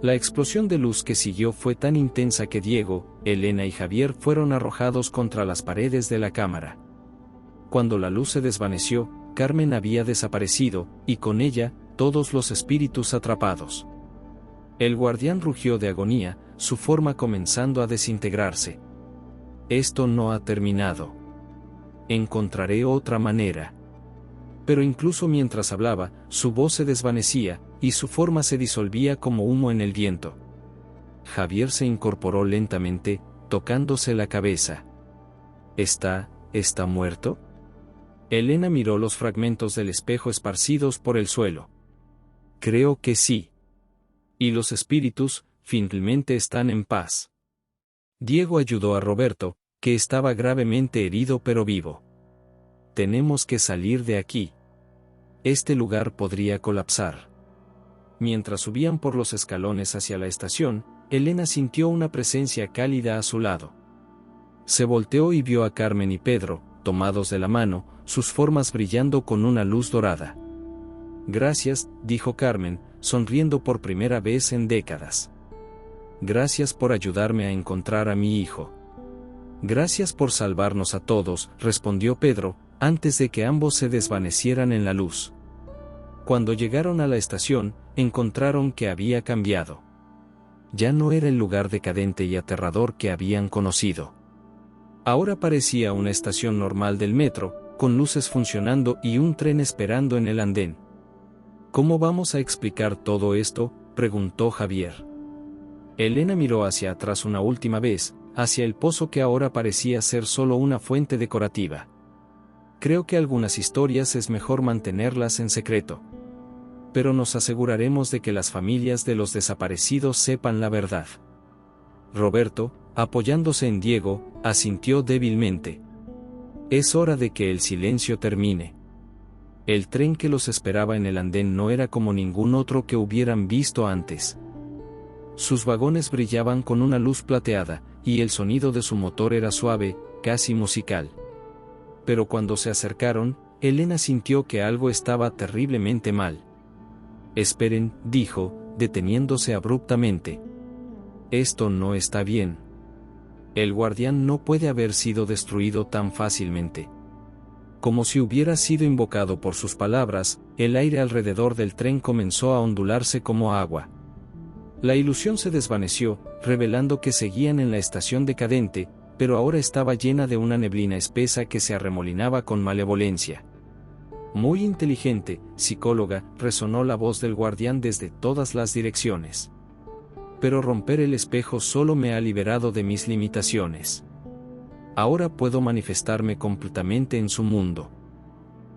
La explosión de luz que siguió fue tan intensa que Diego, Elena y Javier fueron arrojados contra las paredes de la cámara. Cuando la luz se desvaneció, Carmen había desaparecido, y con ella, todos los espíritus atrapados. El guardián rugió de agonía, su forma comenzando a desintegrarse. Esto no ha terminado. Encontraré otra manera. Pero incluso mientras hablaba, su voz se desvanecía, y su forma se disolvía como humo en el viento. Javier se incorporó lentamente, tocándose la cabeza. ¿Está muerto? Elena miró los fragmentos del espejo esparcidos por el suelo. Creo que sí. Y los espíritus, finalmente están en paz. Diego ayudó a Roberto, que estaba gravemente herido pero vivo. Tenemos que salir de aquí. Este lugar podría colapsar. Mientras subían por los escalones hacia la estación, Elena sintió una presencia cálida a su lado. Se volteó y vio a Carmen y Pedro, tomados de la mano, sus formas brillando con una luz dorada. Gracias, dijo Carmen, sonriendo por primera vez en décadas. Gracias por ayudarme a encontrar a mi hijo. Gracias por salvarnos a todos, respondió Pedro, antes de que ambos se desvanecieran en la luz. Cuando llegaron a la estación, encontraron que había cambiado. Ya no era el lugar decadente y aterrador que habían conocido. Ahora parecía una estación normal del metro, con luces funcionando y un tren esperando en el andén. ¿Cómo vamos a explicar todo esto?, preguntó Javier. Elena miró hacia atrás una última vez, hacia el pozo que ahora parecía ser solo una fuente decorativa. Creo que algunas historias es mejor mantenerlas en secreto. Pero nos aseguraremos de que las familias de los desaparecidos sepan la verdad. Roberto, apoyándose en Diego, asintió débilmente. Es hora de que el silencio termine. El tren que los esperaba en el andén no era como ningún otro que hubieran visto antes. Sus vagones brillaban con una luz plateada, y el sonido de su motor era suave, casi musical. Pero cuando se acercaron, Elena sintió que algo estaba terriblemente mal. Esperen, dijo, deteniéndose abruptamente. Esto no está bien. El guardián no puede haber sido destruido tan fácilmente. Como si hubiera sido invocado por sus palabras, el aire alrededor del tren comenzó a ondularse como agua. La ilusión se desvaneció, revelando que seguían en la estación decadente, pero ahora estaba llena de una neblina espesa que se arremolinaba con malevolencia. Muy inteligente, psicóloga, resonó la voz del guardián desde todas las direcciones. Pero romper el espejo solo me ha liberado de mis limitaciones. Ahora puedo manifestarme completamente en su mundo.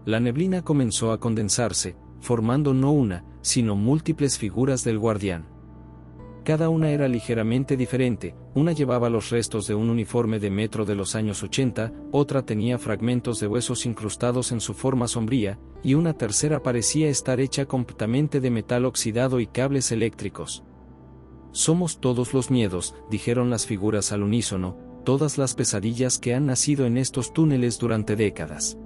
La neblina comenzó a condensarse, formando no una, sino múltiples figuras del guardián. Cada una era ligeramente diferente, una llevaba los restos de un uniforme de metro de los años 80, otra tenía fragmentos de huesos incrustados en su forma sombría, y una tercera parecía estar hecha completamente de metal oxidado y cables eléctricos. Somos todos los miedos, dijeron las figuras al unísono, todas las pesadillas que han nacido en estos túneles durante décadas.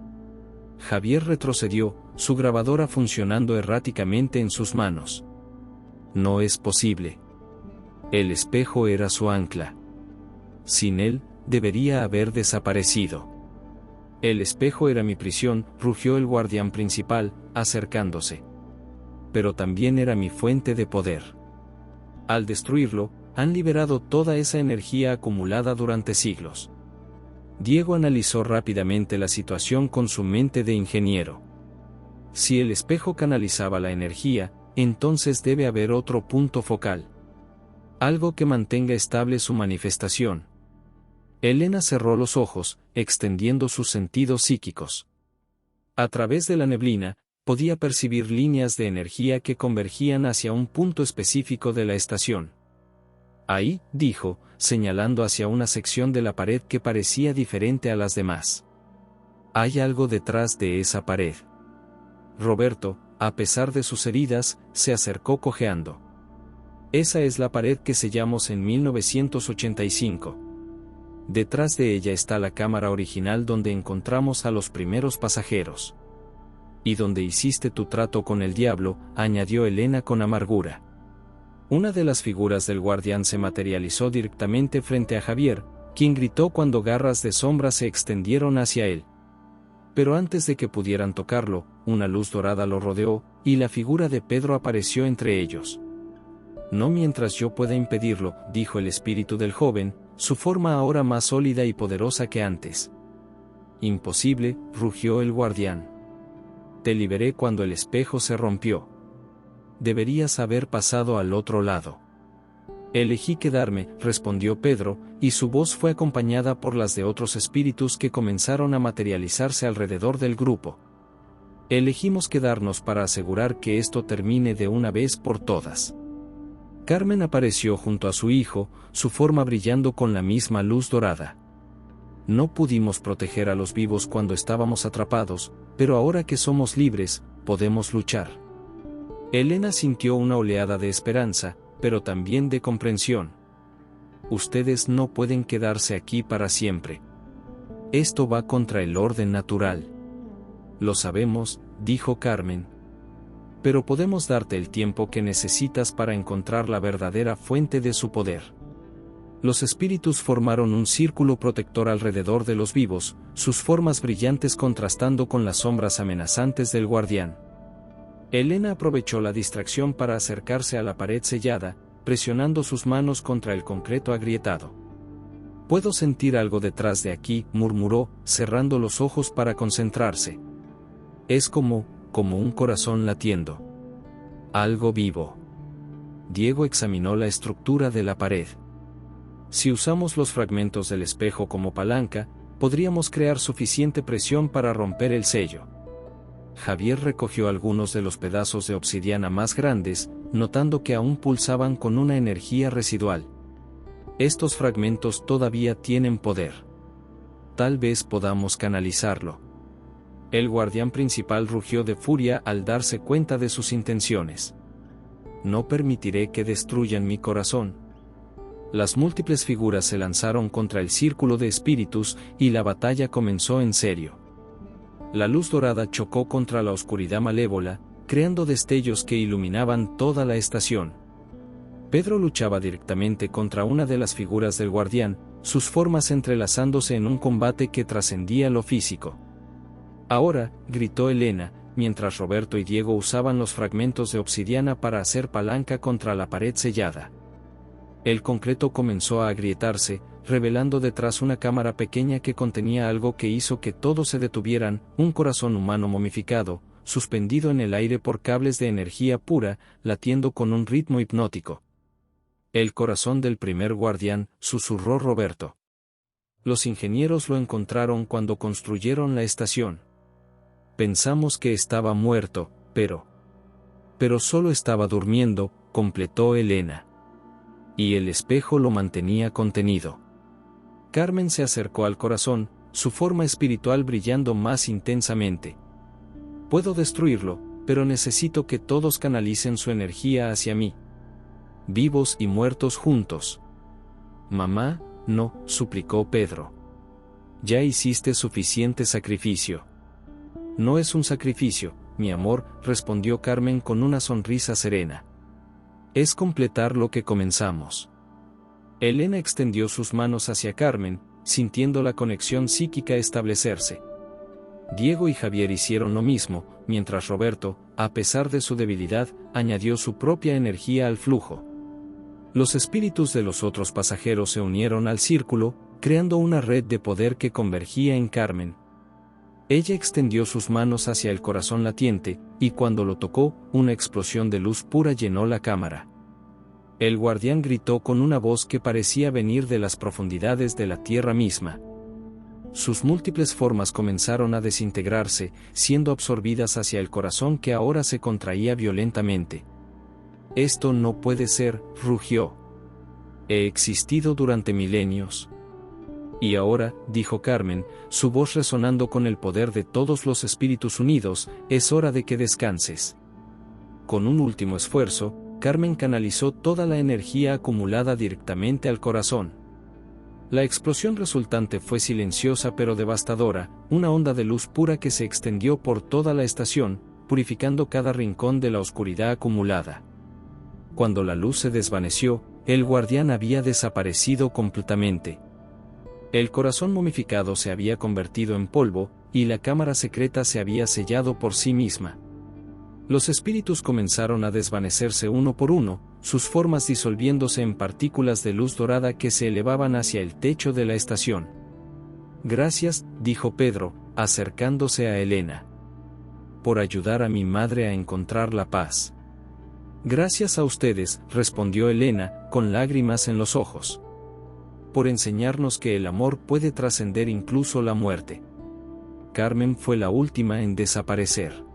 Javier retrocedió, su grabadora funcionando erráticamente en sus manos. No es posible. El espejo era su ancla. Sin él, debería haber desaparecido. El espejo era mi prisión, rugió el guardián principal, acercándose. Pero también era mi fuente de poder. Al destruirlo, han liberado toda esa energía acumulada durante siglos. Diego analizó rápidamente la situación con su mente de ingeniero. Si el espejo canalizaba la energía, entonces debe haber otro punto focal. Algo que mantenga estable su manifestación. Elena cerró los ojos, extendiendo sus sentidos psíquicos. A través de la neblina, podía percibir líneas de energía que convergían hacia un punto específico de la estación. Ahí, dijo, señalando hacia una sección de la pared que parecía diferente a las demás. Hay algo detrás de esa pared. Roberto, a pesar de sus heridas, se acercó cojeando. Esa es la pared que sellamos en 1985. Detrás de ella está la cámara original donde encontramos a los primeros pasajeros. Y donde hiciste tu trato con el diablo, añadió Elena con amargura. Una de las figuras del guardián se materializó directamente frente a Javier, quien gritó cuando garras de sombra se extendieron hacia él. Pero antes de que pudieran tocarlo, una luz dorada lo rodeó, y la figura de Pedro apareció entre ellos. No mientras yo pueda impedirlo, dijo el espíritu del joven, su forma ahora más sólida y poderosa que antes. Imposible, rugió el guardián. Te liberé cuando el espejo se rompió. Deberías haber pasado al otro lado. Elegí quedarme, respondió Pedro, y su voz fue acompañada por las de otros espíritus que comenzaron a materializarse alrededor del grupo. Elegimos quedarnos para asegurar que esto termine de una vez por todas. Carmen apareció junto a su hijo, su forma brillando con la misma luz dorada. No pudimos proteger a los vivos cuando estábamos atrapados, pero ahora que somos libres, podemos luchar. Elena sintió una oleada de esperanza, pero también de comprensión. Ustedes no pueden quedarse aquí para siempre. Esto va contra el orden natural. Lo sabemos, dijo Carmen. Pero podemos darte el tiempo que necesitas para encontrar la verdadera fuente de su poder. Los espíritus formaron un círculo protector alrededor de los vivos, sus formas brillantes contrastando con las sombras amenazantes del guardián. Elena aprovechó la distracción para acercarse a la pared sellada, presionando sus manos contra el concreto agrietado. «Puedo sentir algo detrás de aquí», murmuró, cerrando los ojos para concentrarse. «Es como un corazón latiendo. Algo vivo». Diego examinó la estructura de la pared. Si usamos los fragmentos del espejo como palanca, podríamos crear suficiente presión para romper el sello. Javier recogió algunos de los pedazos de obsidiana más grandes, notando que aún pulsaban con una energía residual. Estos fragmentos todavía tienen poder. Tal vez podamos canalizarlo. El guardián principal rugió de furia al darse cuenta de sus intenciones. «No permitiré que destruyan mi corazón». Las múltiples figuras se lanzaron contra el círculo de espíritus, y la batalla comenzó en serio. La luz dorada chocó contra la oscuridad malévola, creando destellos que iluminaban toda la estación. Pedro luchaba directamente contra una de las figuras del guardián, sus formas entrelazándose en un combate que trascendía lo físico. «Ahora», gritó Elena, mientras Roberto y Diego usaban los fragmentos de obsidiana para hacer palanca contra la pared sellada. El concreto comenzó a agrietarse, revelando detrás una cámara pequeña que contenía algo que hizo que todos se detuvieran, un corazón humano momificado, suspendido en el aire por cables de energía pura, latiendo con un ritmo hipnótico. «El corazón del primer guardián», susurró Roberto. «Los ingenieros lo encontraron cuando construyeron la estación. Pensamos que estaba muerto, pero solo estaba durmiendo», completó Elena. «Y el espejo lo mantenía contenido». Carmen se acercó al corazón, su forma espiritual brillando más intensamente. «Puedo destruirlo, pero necesito que todos canalicen su energía hacia mí. Vivos y muertos juntos». «Mamá, no», suplicó Pedro. «Ya hiciste suficiente sacrificio». «No es un sacrificio, mi amor», respondió Carmen con una sonrisa serena. «Es completar lo que comenzamos». Elena extendió sus manos hacia Carmen, sintiendo la conexión psíquica establecerse. Diego y Javier hicieron lo mismo, mientras Roberto, a pesar de su debilidad, añadió su propia energía al flujo. Los espíritus de los otros pasajeros se unieron al círculo, creando una red de poder que convergía en Carmen. Ella extendió sus manos hacia el corazón latiente, y cuando lo tocó, una explosión de luz pura llenó la cámara. El guardián gritó con una voz que parecía venir de las profundidades de la tierra misma. Sus múltiples formas comenzaron a desintegrarse, siendo absorbidas hacia el corazón que ahora se contraía violentamente. «Esto no puede ser», rugió. «He existido durante milenios». «Y ahora», dijo Carmen, su voz resonando con el poder de todos los espíritus unidos, «es hora de que descanses». Con un último esfuerzo, Carmen canalizó toda la energía acumulada directamente al corazón. La explosión resultante fue silenciosa pero devastadora, una onda de luz pura que se extendió por toda la estación, purificando cada rincón de la oscuridad acumulada. Cuando la luz se desvaneció, el guardián había desaparecido completamente. El corazón momificado se había convertido en polvo, y la cámara secreta se había sellado por sí misma. Los espíritus comenzaron a desvanecerse uno por uno, sus formas disolviéndose en partículas de luz dorada que se elevaban hacia el techo de la estación. «Gracias», dijo Pedro, acercándose a Elena. «Por ayudar a mi madre a encontrar la paz». «Gracias a ustedes», respondió Elena, con lágrimas en los ojos. «Por enseñarnos que el amor puede trascender incluso la muerte». Carmen fue la última en desaparecer.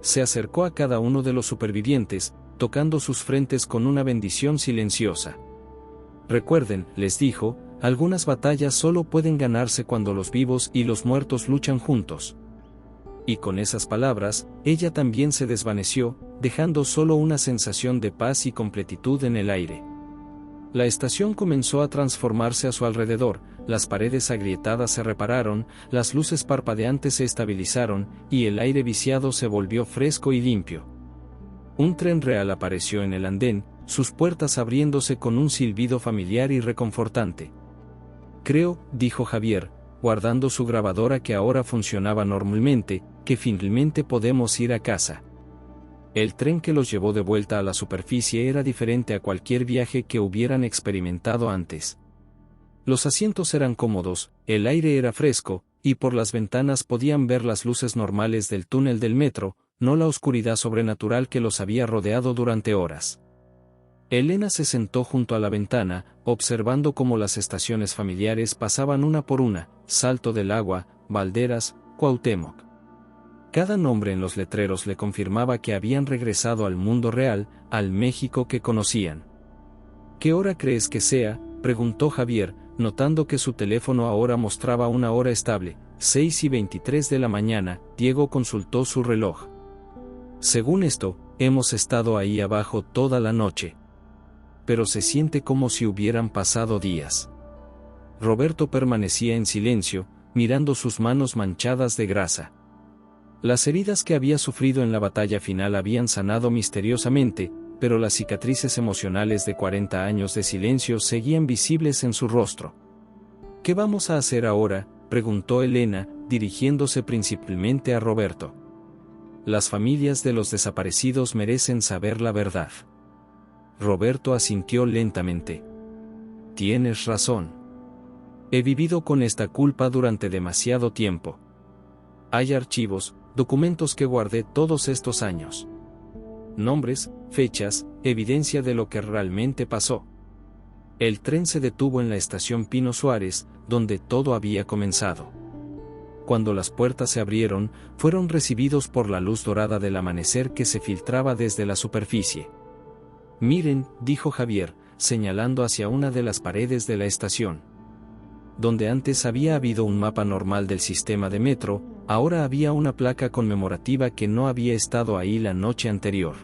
Se acercó a cada uno de los supervivientes, tocando sus frentes con una bendición silenciosa. «Recuerden», les dijo, Algunas batallas solo pueden ganarse cuando los vivos y los muertos luchan juntos. Y con esas palabras, ella también se desvaneció, dejando solo una sensación de paz y completitud en el aire. La estación comenzó a transformarse a su alrededor, las paredes agrietadas se repararon, las luces parpadeantes se estabilizaron, y el aire viciado se volvió fresco y limpio. Un tren real apareció en el andén, sus puertas abriéndose con un silbido familiar y reconfortante. Creo, dijo Javier, guardando su grabadora que ahora funcionaba normalmente, que finalmente podemos ir a casa. El tren que los llevó de vuelta a la superficie era diferente a cualquier viaje que hubieran experimentado antes. Los asientos eran cómodos, el aire era fresco, y por las ventanas podían ver las luces normales del túnel del metro, no la oscuridad sobrenatural que los había rodeado durante horas. Elena se sentó junto a la ventana, observando cómo las estaciones familiares pasaban una por una: Salto del Agua, Valderas, Cuauhtémoc. Cada nombre en los letreros le confirmaba que habían regresado al mundo real, al México que conocían. ¿Qué hora crees que sea?, preguntó Javier, notando que su teléfono ahora mostraba una hora estable, 6:23 de la mañana. Diego consultó su reloj. Según esto, hemos estado ahí abajo toda la noche. Pero se siente como si hubieran pasado días. Roberto permanecía en silencio, mirando sus manos manchadas de grasa. Las heridas que había sufrido en la batalla final habían sanado misteriosamente, pero las cicatrices emocionales de 40 años de silencio seguían visibles en su rostro. ¿Qué vamos a hacer ahora?, preguntó Elena, dirigiéndose principalmente a Roberto. Las familias de los desaparecidos merecen saber la verdad. Roberto asintió lentamente. Tienes razón. He vivido con esta culpa durante demasiado tiempo. Hay archivos, documentos que guardé todos estos años. Nombres, fechas, evidencia de lo que realmente pasó. El tren se detuvo en la estación Pino Suárez, donde todo había comenzado. Cuando las puertas se abrieron, fueron recibidos por la luz dorada del amanecer que se filtraba desde la superficie. Miren, dijo Javier, señalando hacia una de las paredes de la estación. Donde antes había habido un mapa normal del sistema de metro, ahora había una placa conmemorativa que no había estado ahí la noche anterior.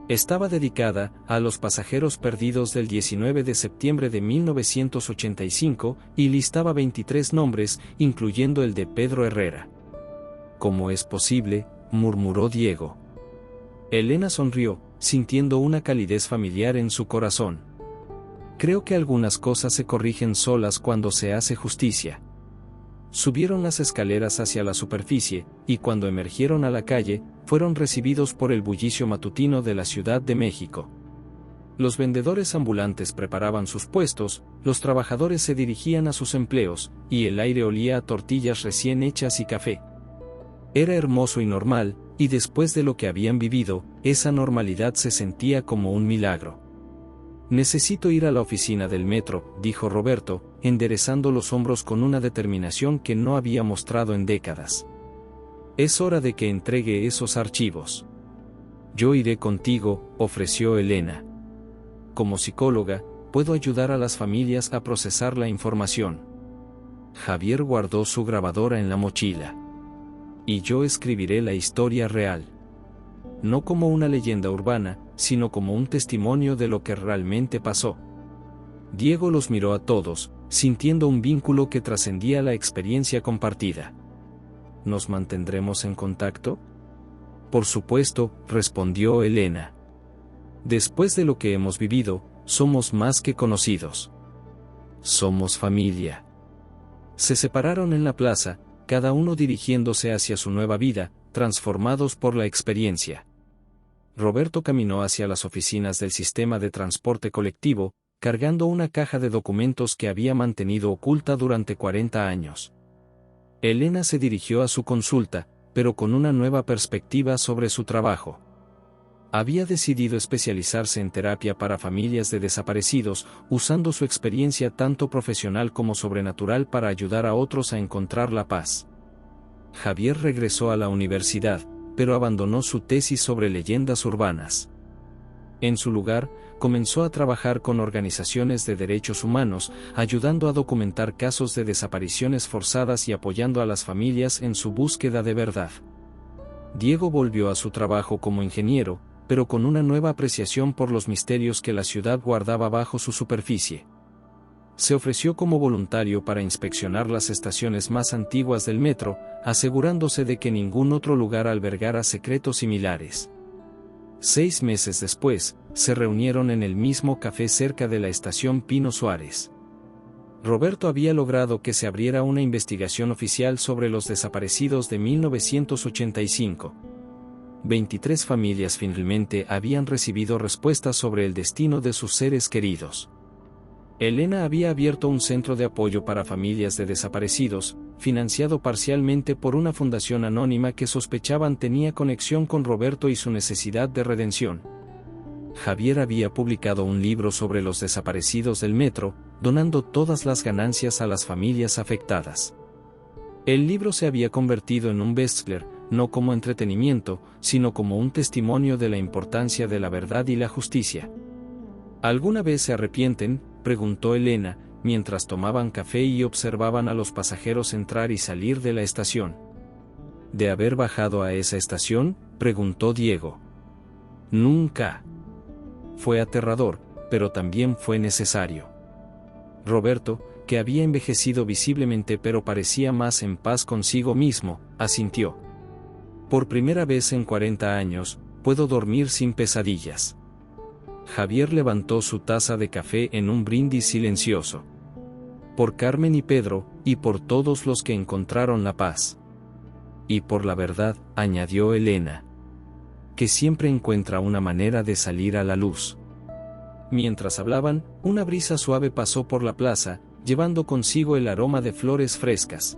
Estaba dedicada a los pasajeros perdidos del 19 de septiembre de 1985 y listaba 23 nombres, incluyendo el de Pedro Herrera. ¿Cómo es posible?, murmuró Diego. Elena sonrió, sintiendo una calidez familiar en su corazón. Creo que algunas cosas se corrigen solas cuando se hace justicia. Subieron las escaleras hacia la superficie, y cuando emergieron a la calle, fueron recibidos por el bullicio matutino de la Ciudad de México. Los vendedores ambulantes preparaban sus puestos, los trabajadores se dirigían a sus empleos, y el aire olía a tortillas recién hechas y café. Era hermoso y normal, y después de lo que habían vivido, esa normalidad se sentía como un milagro. Necesito ir a la oficina del metro, dijo Roberto, enderezando los hombros con una determinación que no había mostrado en décadas. Es hora de que entregue esos archivos. Yo iré contigo, ofreció Elena. Como psicóloga, puedo ayudar a las familias a procesar la información. Javier guardó su grabadora en la mochila. Y yo escribiré la historia real. No como una leyenda urbana, sino como un testimonio de lo que realmente pasó. Diego los miró a todos, sintiendo un vínculo que trascendía la experiencia compartida. ¿Nos mantendremos en contacto? Por supuesto, respondió Elena. Después de lo que hemos vivido, somos más que conocidos. Somos familia. Se separaron en la plaza, cada uno dirigiéndose hacia su nueva vida, transformados por la experiencia. Roberto caminó hacia las oficinas del sistema de transporte colectivo, cargando una caja de documentos que había mantenido oculta durante 40 años. Elena se dirigió a su consulta, pero con una nueva perspectiva sobre su trabajo. Había decidido especializarse en terapia para familias de desaparecidos, usando su experiencia tanto profesional como sobrenatural para ayudar a otros a encontrar la paz. Javier regresó a la universidad, pero abandonó su tesis sobre leyendas urbanas. En su lugar, comenzó a trabajar con organizaciones de derechos humanos, ayudando a documentar casos de desapariciones forzadas y apoyando a las familias en su búsqueda de verdad. Diego volvió a su trabajo como ingeniero, pero con una nueva apreciación por los misterios que la ciudad guardaba bajo su superficie. Se ofreció como voluntario para inspeccionar las estaciones más antiguas del metro, asegurándose de que ningún otro lugar albergara secretos similares. 6 meses después, se reunieron en el mismo café cerca de la estación Pino Suárez. Roberto había logrado que se abriera una investigación oficial sobre los desaparecidos de 1985. 23 familias finalmente habían recibido respuestas sobre el destino de sus seres queridos. Elena había abierto un centro de apoyo para familias de desaparecidos, financiado parcialmente por una fundación anónima que sospechaban tenía conexión con Roberto y su necesidad de redención. Javier había publicado un libro sobre los desaparecidos del metro, donando todas las ganancias a las familias afectadas. El libro se había convertido en un bestseller, no como entretenimiento, sino como un testimonio de la importancia de la verdad y la justicia. ¿Alguna vez se arrepienten?, preguntó Elena, mientras tomaban café y observaban a los pasajeros entrar y salir de la estación. ¿De haber bajado a esa estación?, preguntó Diego. Nunca. Fue aterrador, pero también fue necesario. Roberto, que había envejecido visiblemente pero parecía más en paz consigo mismo, asintió. Por primera vez en 40 años, puedo dormir sin pesadillas. Javier levantó su taza de café en un brindis silencioso. Por Carmen y Pedro, y por todos los que encontraron la paz. Y por la verdad, añadió Elena, que siempre encuentra una manera de salir a la luz. Mientras hablaban, una brisa suave pasó por la plaza, llevando consigo el aroma de flores frescas.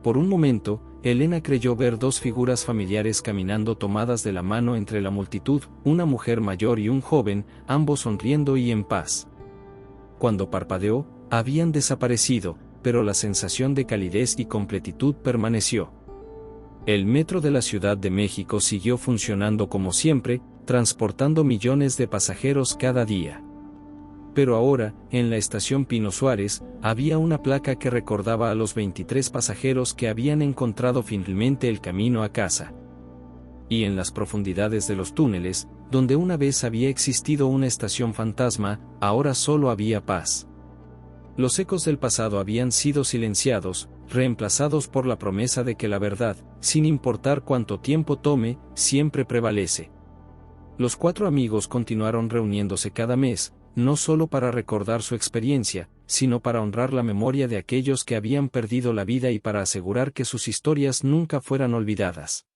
Por un momento, Elena creyó ver 2 figuras familiares caminando tomadas de la mano entre la multitud, una mujer mayor y un joven, ambos sonriendo y en paz. Cuando parpadeó, habían desaparecido, pero la sensación de calidez y completitud permaneció. El metro de la Ciudad de México siguió funcionando como siempre, transportando millones de pasajeros cada día. Pero ahora, en la estación Pino Suárez, había una placa que recordaba a los 23 pasajeros que habían encontrado finalmente el camino a casa. Y en las profundidades de los túneles, donde una vez había existido una estación fantasma, ahora solo había paz. Los ecos del pasado habían sido silenciados, reemplazados por la promesa de que la verdad, sin importar cuánto tiempo tome, siempre prevalece. Los 4 amigos continuaron reuniéndose cada mes, no solo para recordar su experiencia, sino para honrar la memoria de aquellos que habían perdido la vida y para asegurar que sus historias nunca fueran olvidadas.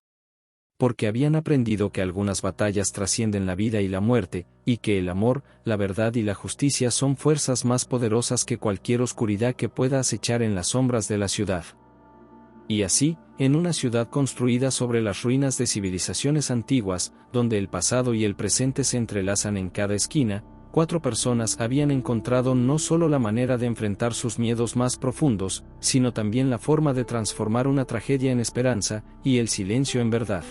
Porque habían aprendido que algunas batallas trascienden la vida y la muerte, y que el amor, la verdad y la justicia son fuerzas más poderosas que cualquier oscuridad que pueda acechar en las sombras de la ciudad. Y así, en una ciudad construida sobre las ruinas de civilizaciones antiguas, donde el pasado y el presente se entrelazan en cada esquina, 4 personas habían encontrado no solo la manera de enfrentar sus miedos más profundos, sino también la forma de transformar una tragedia en esperanza, y el silencio en verdad.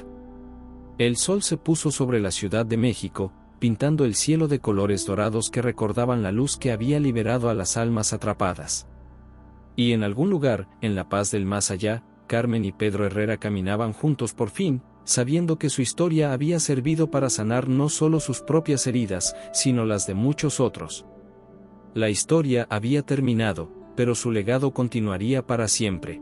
El sol se puso sobre la Ciudad de México, pintando el cielo de colores dorados que recordaban la luz que había liberado a las almas atrapadas. Y en algún lugar, en la paz del más allá, Carmen y Pedro Herrera caminaban juntos por fin, sabiendo que su historia había servido para sanar no solo sus propias heridas, sino las de muchos otros. La historia había terminado, pero su legado continuaría para siempre.